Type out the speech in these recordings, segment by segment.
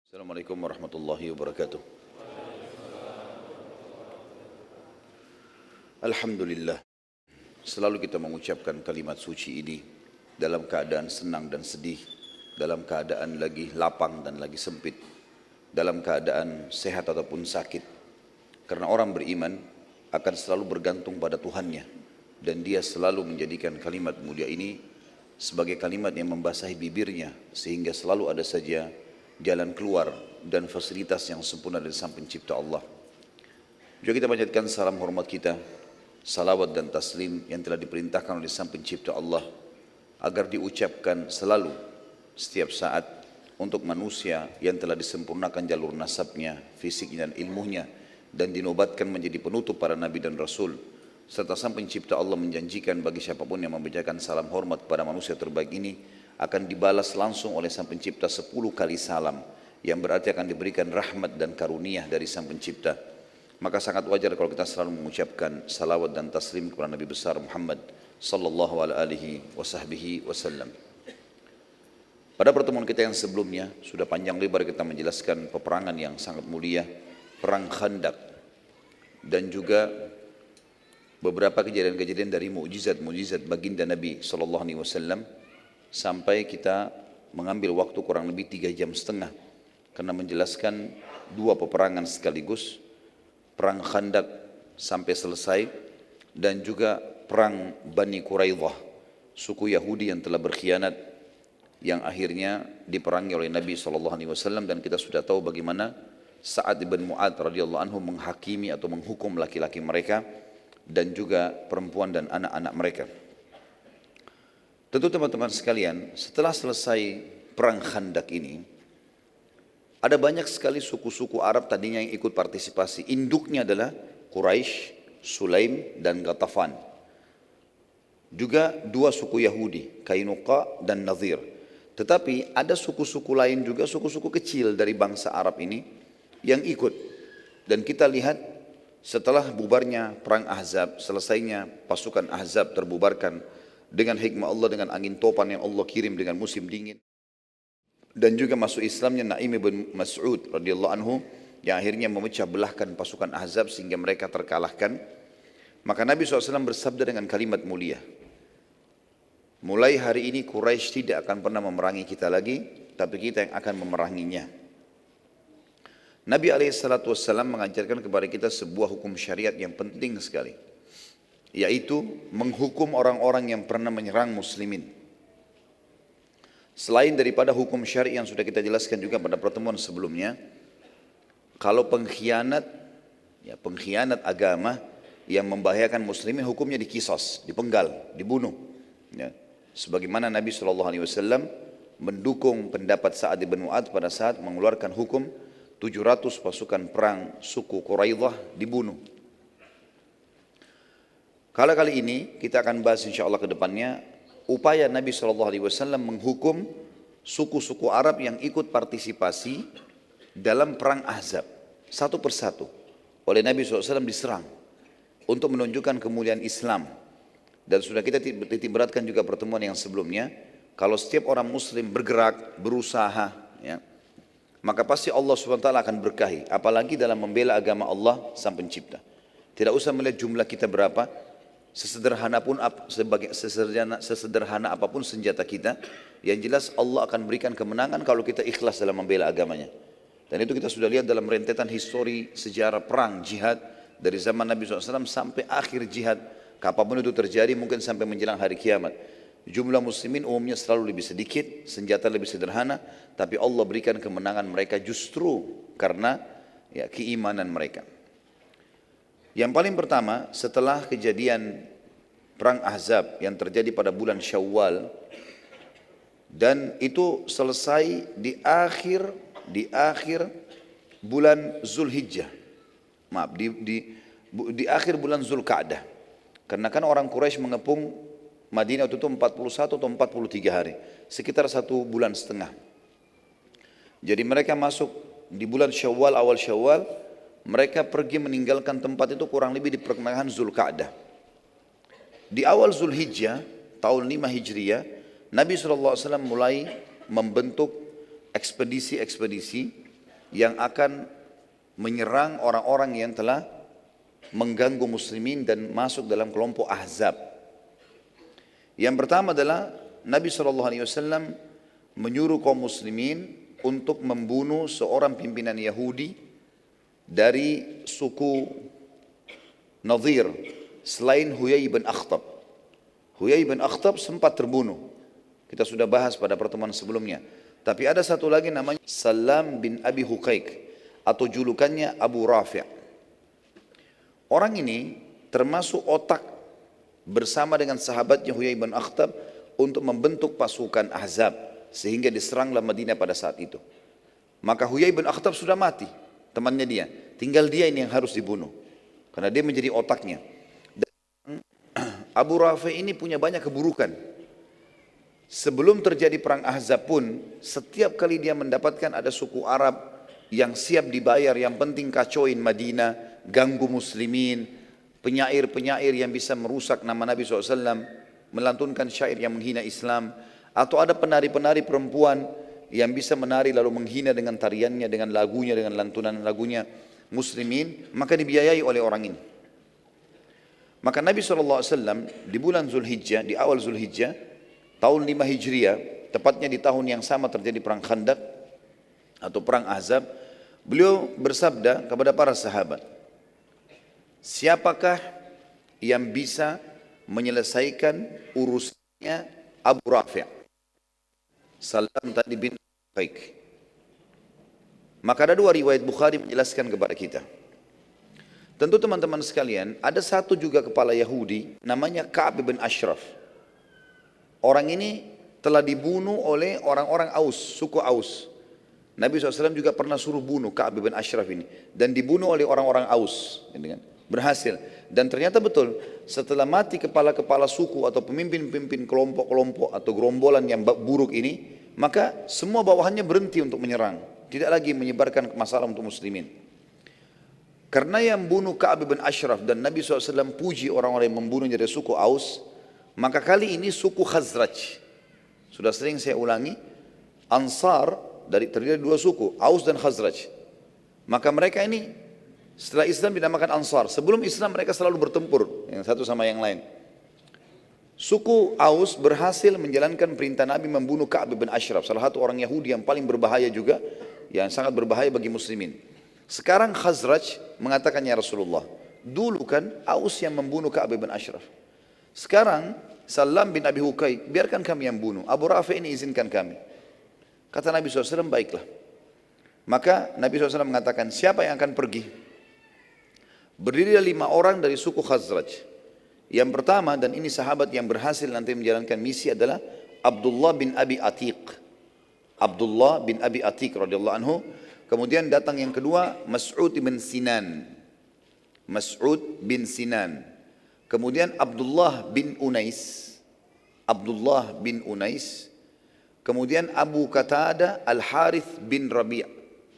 Assalamualaikum warahmatullahi wabarakatuh. Alhamdulillah, selalu kita mengucapkan kalimat suci ini dalam keadaan senang dan sedih, dalam keadaan lagi lapang dan lagi sempit, dalam keadaan sehat ataupun sakit. Karena orang beriman akan selalu bergantung pada Tuhannya, dan dia selalu menjadikan kalimat mulia ini sebagai kalimat yang membasahi bibirnya, sehingga selalu ada saja jalan keluar dan fasilitas yang sempurna dari Sang Pencipta Allah. Juga kita panjatkan salam hormat kita, salawat dan taslim yang telah diperintahkan oleh Sang Pencipta Allah agar diucapkan selalu setiap saat untuk manusia yang telah disempurnakan jalur nasabnya, fisiknya dan ilmunya, dan dinobatkan menjadi penutup para nabi dan rasul. Serta Sang Pencipta Allah menjanjikan bagi siapapun yang membacakan salam hormat kepada manusia terbaik ini akan dibalas langsung oleh Sang Pencipta 10 kali salam, yang berarti akan diberikan rahmat dan karunia dari Sang Pencipta. Maka sangat wajar kalau kita selalu mengucapkan salawat dan taslim kepada Nabi besar Muhammad sallallahu alaihi wasallam. Pada pertemuan kita yang sebelumnya sudah panjang lebar kita menjelaskan peperangan yang sangat mulia, perang Khandaq, dan juga beberapa kejadian-kejadian dari mukjizat-mukjizat baginda Nabi sallallahu alaihi wasallam, sampai kita mengambil waktu kurang lebih 3,5 jam karena menjelaskan dua peperangan sekaligus, perang Khandaq sampai selesai, dan juga perang Bani Quraidah, suku Yahudi yang telah berkhianat, yang akhirnya diperangi oleh Nabi SAW. Dan kita sudah tahu bagaimana Sa'ad bin Mu'adz radhiyallahu anhu menghakimi atau menghukum laki-laki mereka dan juga perempuan dan anak-anak mereka. Tentu teman-teman sekalian, setelah selesai perang Khandaq ini, ada banyak sekali suku-suku Arab tadinya yang ikut partisipasi. Induknya adalah Quraisy, Sulaim dan Ghatafan. Juga dua suku Yahudi, Kainuqa dan Nadhir. Tetapi ada suku-suku lain juga, suku-suku kecil dari bangsa Arab ini yang ikut. Dan kita lihat setelah bubarnya perang Ahzab, selesainya pasukan Ahzab terbubarkan dengan hikmah Allah, dengan angin topan yang Allah kirim dengan musim dingin, dan juga masuk Islamnya Naim bin Mas'ud radhiyallahu anhu yang akhirnya memecah belahkan pasukan Ahzab sehingga mereka terkalahkan. Maka Nabi SAW bersabda dengan kalimat mulia, mulai hari ini Quraisy tidak akan pernah memerangi kita lagi, tapi kita yang akan memeranginya. Nabi SAW mengajarkan kepada kita sebuah hukum syariat yang penting sekali, yaitu menghukum orang-orang yang pernah menyerang muslimin. Selain daripada hukum syari yang sudah kita jelaskan juga pada pertemuan sebelumnya, kalau pengkhianat agama yang membahayakan muslimin, hukumnya dikisos, dipenggal, dibunuh. Ya. Sebagaimana Nabi SAW mendukung pendapat Sa'ad bin Mu'adz pada saat mengeluarkan hukum 700 pasukan perang suku Quraidah dibunuh. Kali ini kita akan bahas insya Allah ke depannya upaya Nabi SAW menghukum suku-suku Arab yang ikut partisipasi dalam perang Ahzab. Satu persatu oleh Nabi SAW diserang untuk menunjukkan kemuliaan Islam. Dan sudah kita titik beratkan juga pertemuan yang sebelumnya, kalau setiap orang muslim bergerak, berusaha, ya, maka pasti Allah SWT akan berkahi. Apalagi dalam membela agama Allah Sang Pencipta. Tidak usah melihat jumlah kita berapa, sesederhana apapun senjata kita, yang jelas Allah akan berikan kemenangan kalau kita ikhlas dalam membela agamanya. Dan itu kita sudah lihat dalam rentetan histori sejarah perang jihad dari zaman Nabi SAW sampai akhir jihad. Kapanpun itu terjadi, mungkin sampai menjelang hari kiamat, jumlah muslimin umumnya selalu lebih sedikit, senjata lebih sederhana, tapi Allah berikan kemenangan mereka justru karena keimanan mereka. Yang paling pertama, setelah kejadian perang Ahzab yang terjadi pada bulan Syawal, dan itu selesai di akhir bulan Zulhijjah, di akhir bulan Zulqa'dah, karena kan orang Quraisy mengepung Madinah itu 41 atau 43 hari, sekitar 1,5 bulan. Jadi mereka masuk di bulan Syawal, awal Syawal. Mereka pergi meninggalkan tempat itu kurang lebih di pertengahan Zulqa'dah. Di awal Zulhijjah, tahun 5 Hijriah, Nabi SAW mulai membentuk ekspedisi-ekspedisi yang akan menyerang orang-orang yang telah mengganggu muslimin dan masuk dalam kelompok Ahzab. Yang pertama adalah Nabi SAW menyuruh kaum muslimin untuk membunuh seorang pimpinan Yahudi dari suku Nadir selain Huyai bin Akhtab. Huyai bin Akhtab sempat terbunuh. Kita sudah bahas pada pertemuan sebelumnya. Tapi ada satu lagi namanya Salam bin Abi Huqaiq atau julukannya Abu Rafi'. Orang ini termasuk otak bersama dengan sahabatnya Huyai bin Akhtab untuk membentuk pasukan Ahzab sehingga diseranglah Madinah pada saat itu. Maka Huyai bin Akhtab sudah mati, temannya dia. Tinggal dia ini yang harus dibunuh karena dia menjadi otaknya. Dan Abu Rafi' ini punya banyak keburukan. Sebelum terjadi perang Ahzab pun, setiap kali dia mendapatkan ada suku Arab yang siap dibayar, yang penting kacauin Madinah, ganggu muslimin, penyair-penyair yang bisa merusak nama Nabi SAW, melantunkan syair yang menghina Islam, atau ada penari-penari perempuan yang bisa menari lalu menghina dengan tariannya, dengan lagunya, dengan lantunan lagunya muslimin, maka dibiayai oleh orang ini. Maka Nabi SAW di bulan Zulhijjah, di awal Zulhijjah, tahun 5 Hijriah, tepatnya di tahun yang sama terjadi perang Khandaq atau perang Ahzab, beliau bersabda kepada para sahabat, siapakah yang bisa menyelesaikan urusannya Abu Rafi'? Salam tadi bin Huqaiq. Maka ada dua riwayat Bukhari menjelaskan kepada kita. Tentu teman-teman sekalian, ada satu juga kepala Yahudi namanya Ka'ab bin Ashraf. Orang ini telah dibunuh oleh orang-orang Aus, suku Aus. Nabi SAW juga pernah suruh bunuh Ka'ab bin Ashraf ini. Dan dibunuh oleh orang-orang Aus. Berhasil. Dan ternyata betul, setelah mati kepala-kepala suku atau pemimpin-pemimpin kelompok-kelompok atau gerombolan yang buruk ini, maka semua bawahannya berhenti untuk menyerang. Tidak lagi menyebarkan masalah untuk muslimin. Karena yang bunuh Ka'ab bin Ashraf dan Nabi SAW puji orang-orang yang membunuh dari suku Aus, maka kali ini suku Khazraj. Sudah sering saya ulangi, Ansar terdiri dari dua suku, Aus dan Khazraj. Maka mereka ini setelah Islam dinamakan Ansar. Sebelum Islam mereka selalu bertempur yang satu sama yang lain. Suku Aus berhasil menjalankan perintah Nabi membunuh Ka'ab bin Ashraf, salah satu orang Yahudi yang paling berbahaya juga, yang sangat berbahaya bagi muslimin. Sekarang Khazraj mengatakan, ya Rasulullah, dulu kan Aus yang membunuh Ka'ab bin Ashraf. Sekarang Salam bin Abi Huqaiq, biarkan kami yang bunuh. Abu Rafi' ini izinkan kami. Kata Nabi SAW, baiklah. Maka Nabi SAW mengatakan, siapa yang akan pergi? Berdirilah 5 orang dari suku Khazraj. Yang pertama, dan ini sahabat yang berhasil nanti menjalankan misi adalah Abdullah bin Abi Atiq. Abdullah bin Abi Atiq radhiyallahu anhu. Kemudian datang yang kedua, Mas'ud bin Sinan. Mas'ud bin Sinan. Kemudian Abdullah bin Unais. Abdullah bin Unais. Kemudian Abu Qatadah Al-Harith bin Rabi'.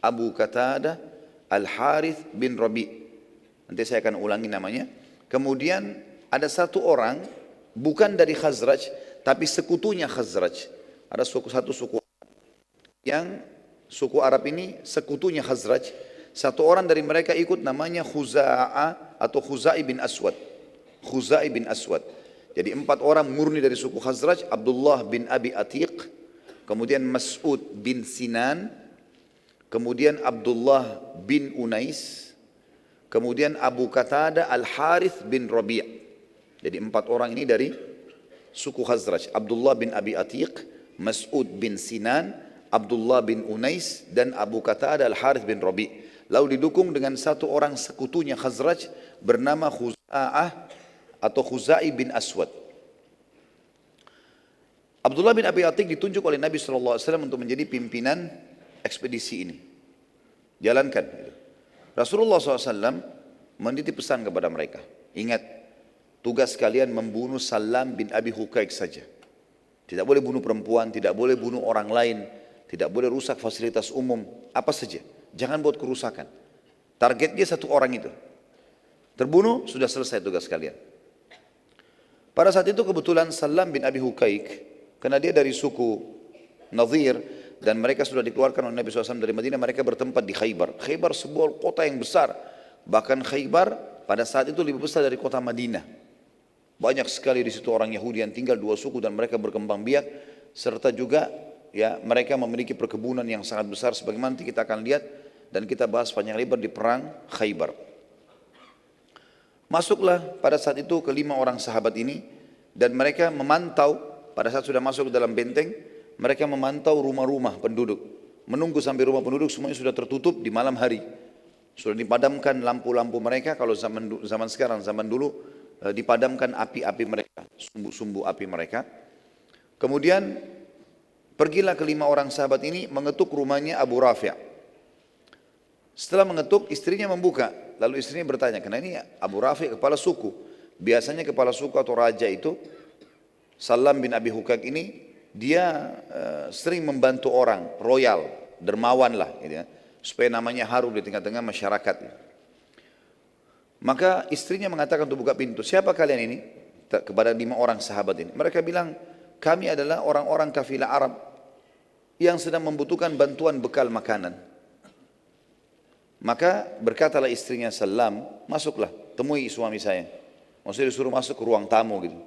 Abu Qatadah Al-Harith bin Rabi'. Nanti saya akan ulangi namanya. Kemudian ada satu orang bukan dari Khazraj tapi sekutunya Khazraj. Ada satu suku yang suku Arab ini sekutunya Khazraj. Satu orang dari mereka ikut namanya Khuza'ah atau Khuzai bin Aswad. Khuzai bin Aswad. Jadi 4 orang murni dari suku Khazraj, Abdullah bin Abi Atiq, kemudian Mas'ud bin Sinan, kemudian Abdullah bin Unais, kemudian Abu Qatadah Al-Harith bin Rabi'. Jadi 4 orang ini dari suku Khazraj, Abdullah bin Abi Atiq, Mas'ud bin Sinan, Abdullah bin Unais, dan Abu Qatadah Al-Harith bin Rabi'. Lalu didukung dengan satu orang sekutunya Khazraj bernama Khuza'ah atau Khuzai bin Aswad. Abdullah bin Abi Atiq ditunjuk oleh Nabi SAW untuk menjadi pimpinan ekspedisi ini. Jalankan. Rasulullah SAW menitip pesan kepada mereka. Ingat, tugas kalian membunuh Salam bin Abi Huqaiq saja. Tidak boleh bunuh perempuan, tidak boleh bunuh orang lain, tidak boleh rusak fasilitas umum, apa saja. Jangan buat kerusakan. Targetnya satu orang itu. Terbunuh, sudah selesai tugas kalian. Pada saat itu kebetulan Salam bin Abi Huqaiq, karena dia dari suku Nadir, dan mereka sudah dikeluarkan oleh Nabi SAW dari Madinah, mereka bertempat di Khaybar. Khaybar sebuah kota yang besar, bahkan Khaybar pada saat itu lebih besar dari kota Madinah. Banyak sekali di situ orang Yahudi yang tinggal, dua suku, dan mereka berkembang biak, serta juga ya mereka memiliki perkebunan yang sangat besar sebagaimana nanti kita akan lihat dan kita bahas panjang lebar di perang Khaybar. Masuklah pada saat itu kelima orang sahabat ini dan mereka memantau pada saat sudah masuk ke dalam benteng, mereka memantau rumah-rumah penduduk, menunggu sampai rumah penduduk semuanya sudah tertutup di malam hari. Sudah dipadamkan lampu-lampu mereka, kalau zaman sekarang, zaman dulu dipadamkan api-api mereka, sumbu-sumbu api mereka. Kemudian pergilah kelima orang sahabat ini mengetuk rumahnya Abu Rafi'. Setelah mengetuk, istrinya membuka. Lalu istrinya bertanya, karena ini Abu Rafi' kepala suku. Biasanya kepala suku atau raja itu, Salam bin Abi Hukak ini, dia sering membantu orang, royal, dermawan lah, gitu ya, supaya namanya harum di tengah-tengah masyarakat. Maka istrinya mengatakan untuk buka pintu, siapa kalian ini? Kepada 5 orang sahabat ini. Mereka bilang, kami adalah orang-orang kafilah Arab yang sedang membutuhkan bantuan bekal makanan. Maka berkatalah istrinya Salam, masuklah, temui suami saya. Maksudnya disuruh masuk ke ruang tamu gitu.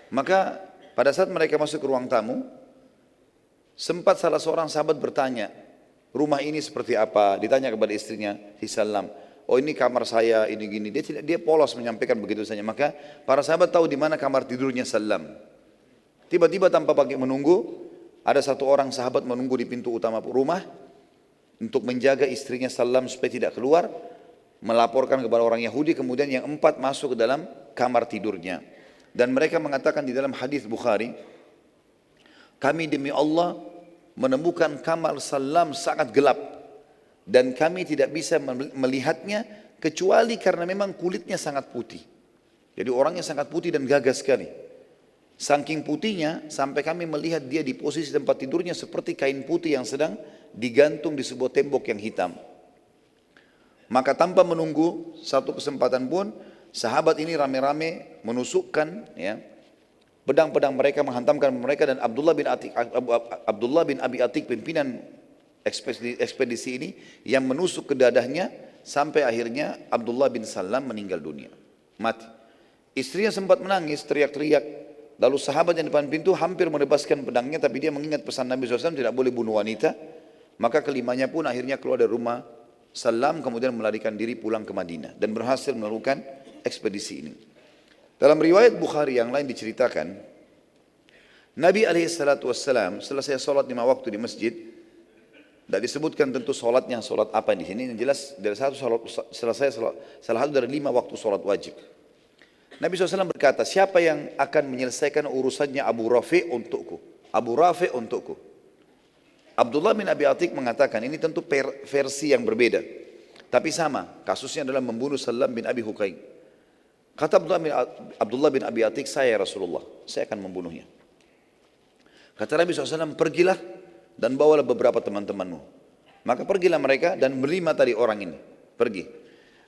Maka pada saat mereka masuk ke ruang tamu, sempat salah seorang sahabat bertanya, rumah ini seperti apa? Ditanya kepada istrinya, si Salam. Oh ini kamar saya, ini gini. Dia polos menyampaikan begitu saja. Maka para sahabat tahu di mana kamar tidurnya Salam. Tiba-tiba tanpa pakai menunggu, ada satu orang sahabat menunggu di pintu utama rumah untuk menjaga istrinya Salam supaya tidak keluar, melaporkan kepada orang Yahudi. Kemudian yang 4 masuk ke dalam kamar tidurnya. Dan mereka mengatakan di dalam hadis Bukhari, kami demi Allah menemukan kamar Salam sangat gelap dan kami tidak bisa melihatnya kecuali karena memang kulitnya sangat putih. Jadi orangnya sangat putih dan gagah sekali. Saking putihnya sampai kami melihat dia di posisi tempat tidurnya seperti kain putih yang sedang digantung di sebuah tembok yang hitam. Maka tanpa menunggu satu kesempatan pun, sahabat ini rame-rame menusukkan ya, pedang-pedang mereka, menghantamkan mereka, dan Abdullah bin Abi Atik, pimpinan ekspedisi ini, yang menusuk ke dadahnya sampai akhirnya Abdullah bin Salam meninggal dunia, mati. Istrinya sempat menangis, teriak-teriak. Lalu sahabat yang depan pintu hampir melepaskan pedangnya, tapi dia mengingat pesan Nabi SAW tidak boleh bunuh wanita. Maka kelimanya pun akhirnya keluar dari rumah Salam, kemudian melarikan diri pulang ke Madinah dan berhasil melakukan ekspedisi ini. Dalam riwayat Bukhari yang lain diceritakan, Nabi SAW selesai sholat 5 waktu di masjid. Tidak disebutkan tentu sholatnya sholat apa di sini. Yang jelas dari salah satu dari 5 waktu sholat wajib. Nabi SAW berkata, siapa yang akan menyelesaikan urusannya Abu Rafi' untukku? Abu Rafi' untukku. Abdullah bin Abi Atik mengatakan, ini tentu versi yang berbeda, tapi sama, kasusnya adalah membunuh Salam bin Abi Hukaik. Kata Abdullah bin Abi Atik, saya Rasulullah, saya akan membunuhnya. Kata Nabi SAW, pergilah dan bawalah beberapa teman-temanmu. Maka pergilah mereka dan menerima tadi orang ini, pergi.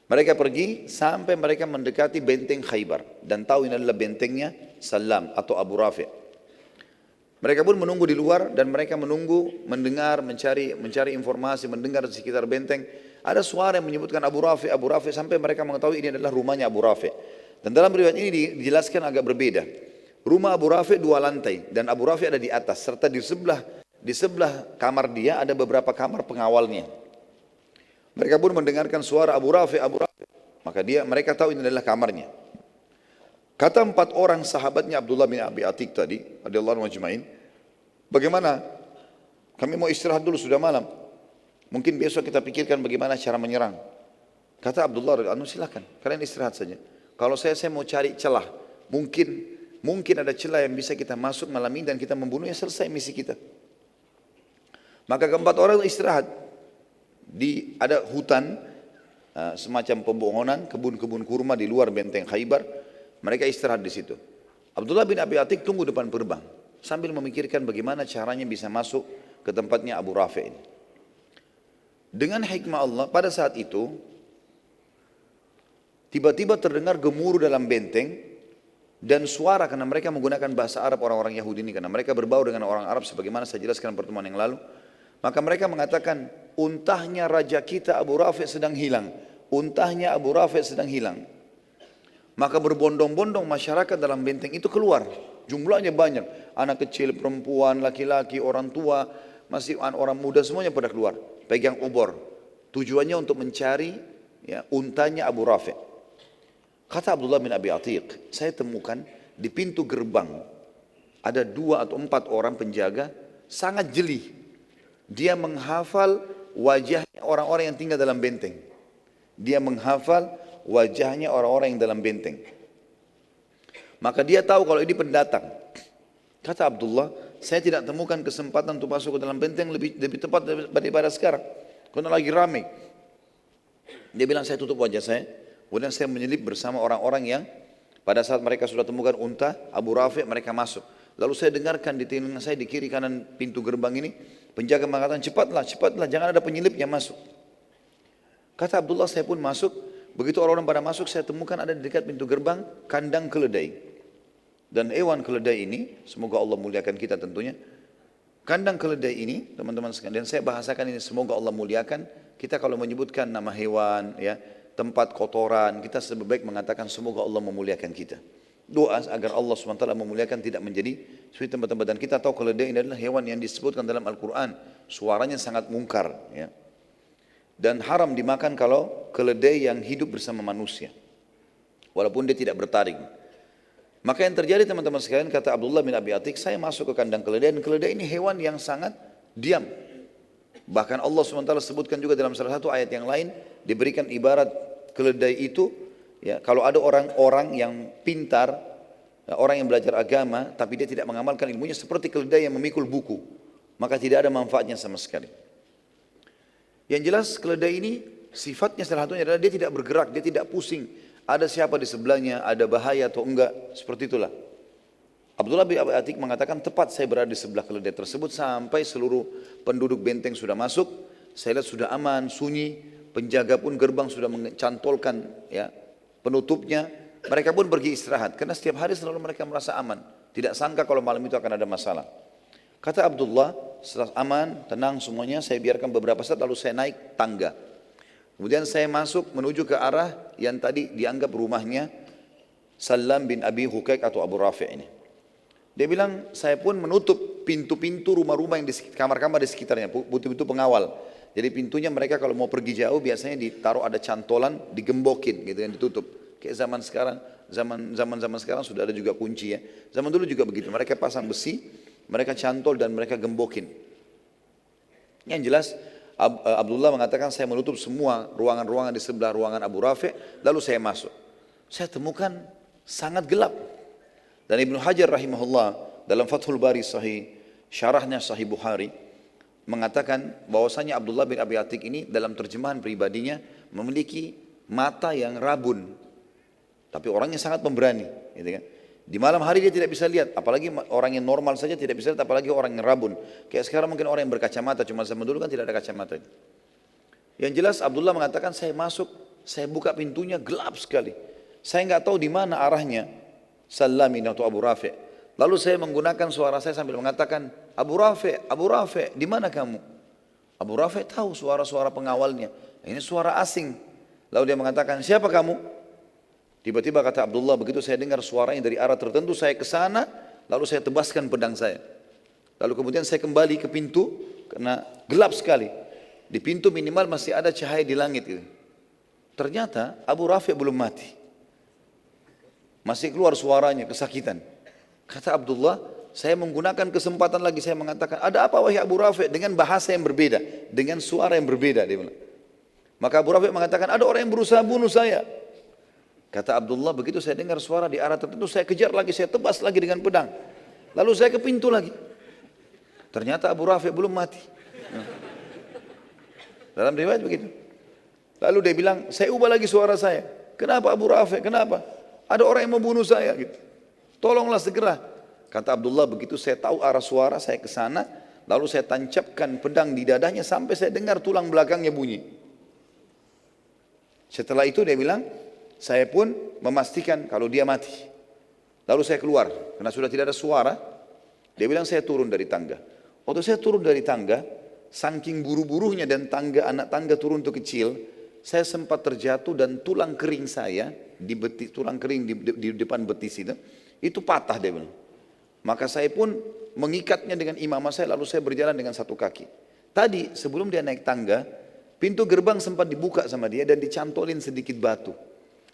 Mereka pergi sampai mereka mendekati benteng Khaybar dan tahu ini adalah bentengnya Salam atau Abu Rafi'. Mereka pun menunggu di luar dan mereka menunggu, mendengar, mencari informasi, mendengar di sekitar benteng. Ada suara yang menyebutkan Abu Rafi', Abu Rafi', sampai mereka mengetahui ini adalah rumahnya Abu Rafi'. Dan dalam riwayat ini dijelaskan agak berbeda. Rumah Abu Rafi' 2 lantai dan Abu Rafi' ada di atas, serta di sebelah kamar dia ada beberapa kamar pengawalnya. Mereka pun mendengarkan suara Abu Rafi', Abu Rafi'. Maka mereka tahu ini adalah kamarnya. Kata 4 orang sahabatnya Abdullah bin Abi Atik tadi, radhiyallahu anhu ajma'in, bagaimana? Kami mau istirahat dulu, sudah malam. Mungkin besok kita pikirkan bagaimana cara menyerang. Kata Abdullah, silakan, kalian istirahat saja. Kalau saya mau cari celah, mungkin ada celah yang bisa kita masuk malam ini dan kita membunuhnya, selesai misi kita. Maka keempat orang istirahat. Ada hutan, semacam pebohonan, kebun-kebun kurma di luar benteng Khaybar. Mereka istirahat di situ. Abdullah bin Abi Atik tunggu depan gerbang sambil memikirkan bagaimana caranya bisa masuk ke tempatnya Abu Rafi' ini. Dengan hikmah Allah, pada saat itu tiba-tiba terdengar gemuruh dalam benteng dan suara, karena mereka menggunakan bahasa Arab orang-orang Yahudi ini, karena mereka berbau dengan orang Arab sebagaimana saya jelaskan pertemuan yang lalu. Maka mereka mengatakan, untahnya raja kita Abu Rafi' sedang hilang. Untahnya Abu Rafi' sedang hilang. Maka berbondong-bondong masyarakat dalam benteng itu keluar. Jumlahnya banyak. Anak kecil, perempuan, laki-laki, orang tua, masih orang muda, semuanya pada keluar. Pegang obor. Tujuannya untuk mencari ya, untanya Abu Rafi'. Kata Abdullah bin Abi Atiq, saya temukan di pintu gerbang ada 2 atau 4 orang penjaga sangat jeli. Dia menghafal wajahnya orang-orang yang tinggal dalam benteng. Dia menghafal wajahnya orang-orang yang dalam benteng. Maka dia tahu kalau ini pendatang. Kata Abdullah, saya tidak temukan kesempatan untuk masuk ke dalam benteng lebih tepat daripada sekarang. Karena lagi ramai. Dia bilang, saya tutup wajah saya. Kemudian saya menyelip bersama orang-orang yang pada saat mereka sudah temukan unta Abu Rafi', mereka masuk. Lalu saya dengarkan di telinga saya di kiri kanan pintu gerbang ini, penjaga mengatakan, cepatlah, cepatlah, jangan ada penyelip yang masuk. Kata Abdullah, saya pun masuk. Begitu orang-orang pada masuk, saya temukan ada di dekat pintu gerbang kandang keledai. Dan hewan keledai ini, semoga Allah muliakan kita tentunya. Kandang keledai ini, teman-teman sekalian, dan saya bahasakan ini, semoga Allah muliakan. Kita kalau menyebutkan nama hewan, ya, tempat kotoran, kita lebih baik mengatakan semoga Allah memuliakan kita. Doa agar Allah SWT memuliakan tidak menjadi seperti tempat-tempat. Dan kita tahu keledai ini adalah hewan yang disebutkan dalam Al-Quran. Suaranya sangat mungkar. Ya. Dan haram dimakan kalau keledai yang hidup bersama manusia. Walaupun dia tidak bertaring. Maka yang terjadi teman-teman sekalian, kata Abdullah bin Abi Atiq, saya masuk ke kandang keledai. Dan keledai ini hewan yang sangat diam. Bahkan Allah SWT sebutkan juga dalam salah satu ayat yang lain, diberikan ibarat keledai itu, ya, kalau ada orang-orang yang pintar, orang yang belajar agama, tapi dia tidak mengamalkan ilmunya, seperti keledai yang memikul buku, maka tidak ada manfaatnya sama sekali. Yang jelas keledai ini, sifatnya salah satunya adalah dia tidak bergerak, dia tidak pusing. Ada siapa di sebelahnya, ada bahaya atau enggak, seperti itulah. Abdullah bin Abi Atiq mengatakan, tepat saya berada di sebelah keledai tersebut, sampai seluruh penduduk benteng sudah masuk, saya lihat sudah aman, sunyi, penjaga pun gerbang sudah mencantolkan ya, penutupnya. Mereka pun pergi istirahat karena setiap hari selalu mereka merasa aman. Tidak sangka kalau malam itu akan ada masalah. Kata Abdullah, setelah aman, tenang semuanya, saya biarkan beberapa saat lalu saya naik tangga. Kemudian saya masuk menuju ke arah yang tadi dianggap rumahnya Salam bin Abi Hukaik atau Abu Rafi' ini. Dia bilang, saya pun menutup pintu-pintu rumah-rumah yang di kamar-kamar di sekitarnya, pintu-pintu pengawal. Jadi pintunya mereka kalau mau pergi jauh biasanya ditaruh ada cantolan, digembokin gitu kan, ditutup. Kayak zaman sekarang, zaman sekarang sudah ada juga kunci ya. Zaman dulu juga begitu, mereka pasang besi, mereka cantol dan mereka gembokin. Yang jelas Abdullah mengatakan saya menutup semua ruangan-ruangan di sebelah ruangan Abu Rafi', lalu saya masuk. Saya temukan sangat gelap. Dan Ibnu Hajar rahimahullah dalam Fathul Bari Sahih, syarahnya Sahih Bukhari, mengatakan bahwasanya Abdullah bin Abi Atiq ini dalam terjemahan pribadinya memiliki mata yang rabun. Tapi orangnya sangat pemberani. Gitu kan? Di malam hari dia tidak bisa lihat, apalagi orang yang normal saja tidak bisa lihat, apalagi orang yang rabun. Kayak sekarang mungkin orang yang berkacamata, cuma zaman dulu kan tidak ada kacamata. Yang jelas Abdullah mengatakan saya masuk, saya buka pintunya gelap sekali. Saya nggak tahu di mana arahnya Salamin atau Abu Rafi'. Lalu saya menggunakan suara saya sambil mengatakan, Abu Rafi', di mana kamu? Abu Rafi' tahu suara-suara pengawalnya. Ini suara asing. Lalu dia mengatakan, siapa kamu? Tiba-tiba kata Abdullah, begitu saya dengar suaranya dari arah tertentu, saya ke sana, lalu saya tebaskan pedang saya. Lalu kemudian saya kembali ke pintu, karena gelap sekali. Di pintu minimal masih ada cahaya di langit. Ternyata Abu Rafi' belum mati. Masih keluar suaranya, kesakitan. Kata Abdullah, saya menggunakan kesempatan lagi, saya mengatakan, ada apa wahai Abu Rafi', dengan bahasa yang berbeda, dengan suara yang berbeda. Dia bilang. Maka Abu Rafi' mengatakan, ada orang yang berusaha bunuh saya. Kata Abdullah, begitu saya dengar suara di arah tertentu, saya kejar lagi, saya tebas lagi dengan pedang. Lalu saya ke pintu lagi. Ternyata Abu Rafi' belum mati. Dalam riwayat begitu. Lalu dia bilang, saya ubah lagi suara saya. Kenapa Abu Rafi', kenapa? Ada orang yang mau bunuh saya gitu. Tolonglah segera. Kata Abdullah, begitu saya tahu arah suara, saya ke sana, lalu saya tancapkan pedang di dadanya sampai saya dengar tulang belakangnya bunyi. Setelah itu dia bilang, saya pun memastikan kalau dia mati. Lalu saya keluar, karena sudah tidak ada suara. Dia bilang saya turun dari tangga. Waktu saya turun dari tangga, saking buru-burunya dan anak tangga turun itu kecil, saya sempat terjatuh dan tulang kering saya, tulang kering di depan betis itu patah dia bilang. Maka saya pun mengikatnya dengan imamah saya, lalu saya berjalan dengan satu kaki. Tadi sebelum dia naik tangga, pintu gerbang sempat dibuka sama dia dan dicantolin sedikit batu.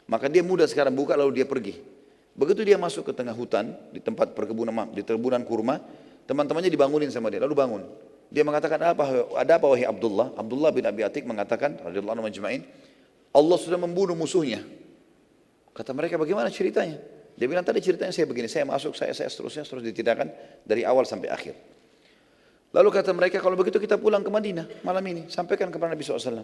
Maka dia mudah sekarang buka lalu dia pergi. Begitu dia masuk ke tengah hutan, di tempat perkebunan, di perkebunan kurma, teman-temannya dibangunin sama dia, lalu bangun. Dia mengatakan, ada apa wahai Abdullah? Abdullah bin Abi Atik mengatakan, radhiyallahu anhu majma'in, Allah sudah membunuh musuhnya. Kata mereka, bagaimana ceritanya? Dia bilang, tadi ceritanya saya begini, saya masuk, saya seterusnya, terus ditidakkan dari awal sampai akhir. Lalu kata mereka, kalau begitu kita pulang ke Madinah malam ini, sampaikan kepada Nabi SAW.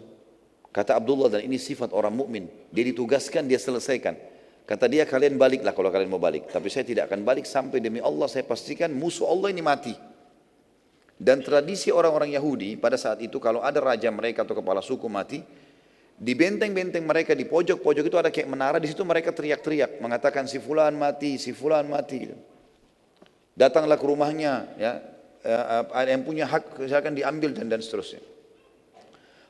Kata Abdullah, dan ini sifat orang mukmin, dia ditugaskan, dia selesaikan. Kata dia, kalian baliklah kalau kalian mau balik. Tapi saya tidak akan balik sampai demi Allah saya pastikan musuh Allah ini mati. Dan tradisi orang-orang Yahudi pada saat itu kalau ada raja mereka atau kepala suku mati, di benteng-benteng mereka di pojok-pojok itu ada kayak menara, di situ mereka teriak-teriak mengatakan si fulan mati, si fulan mati. Datanglah ke rumahnya, ya, ada yang punya hak silakan diambil dan seterusnya.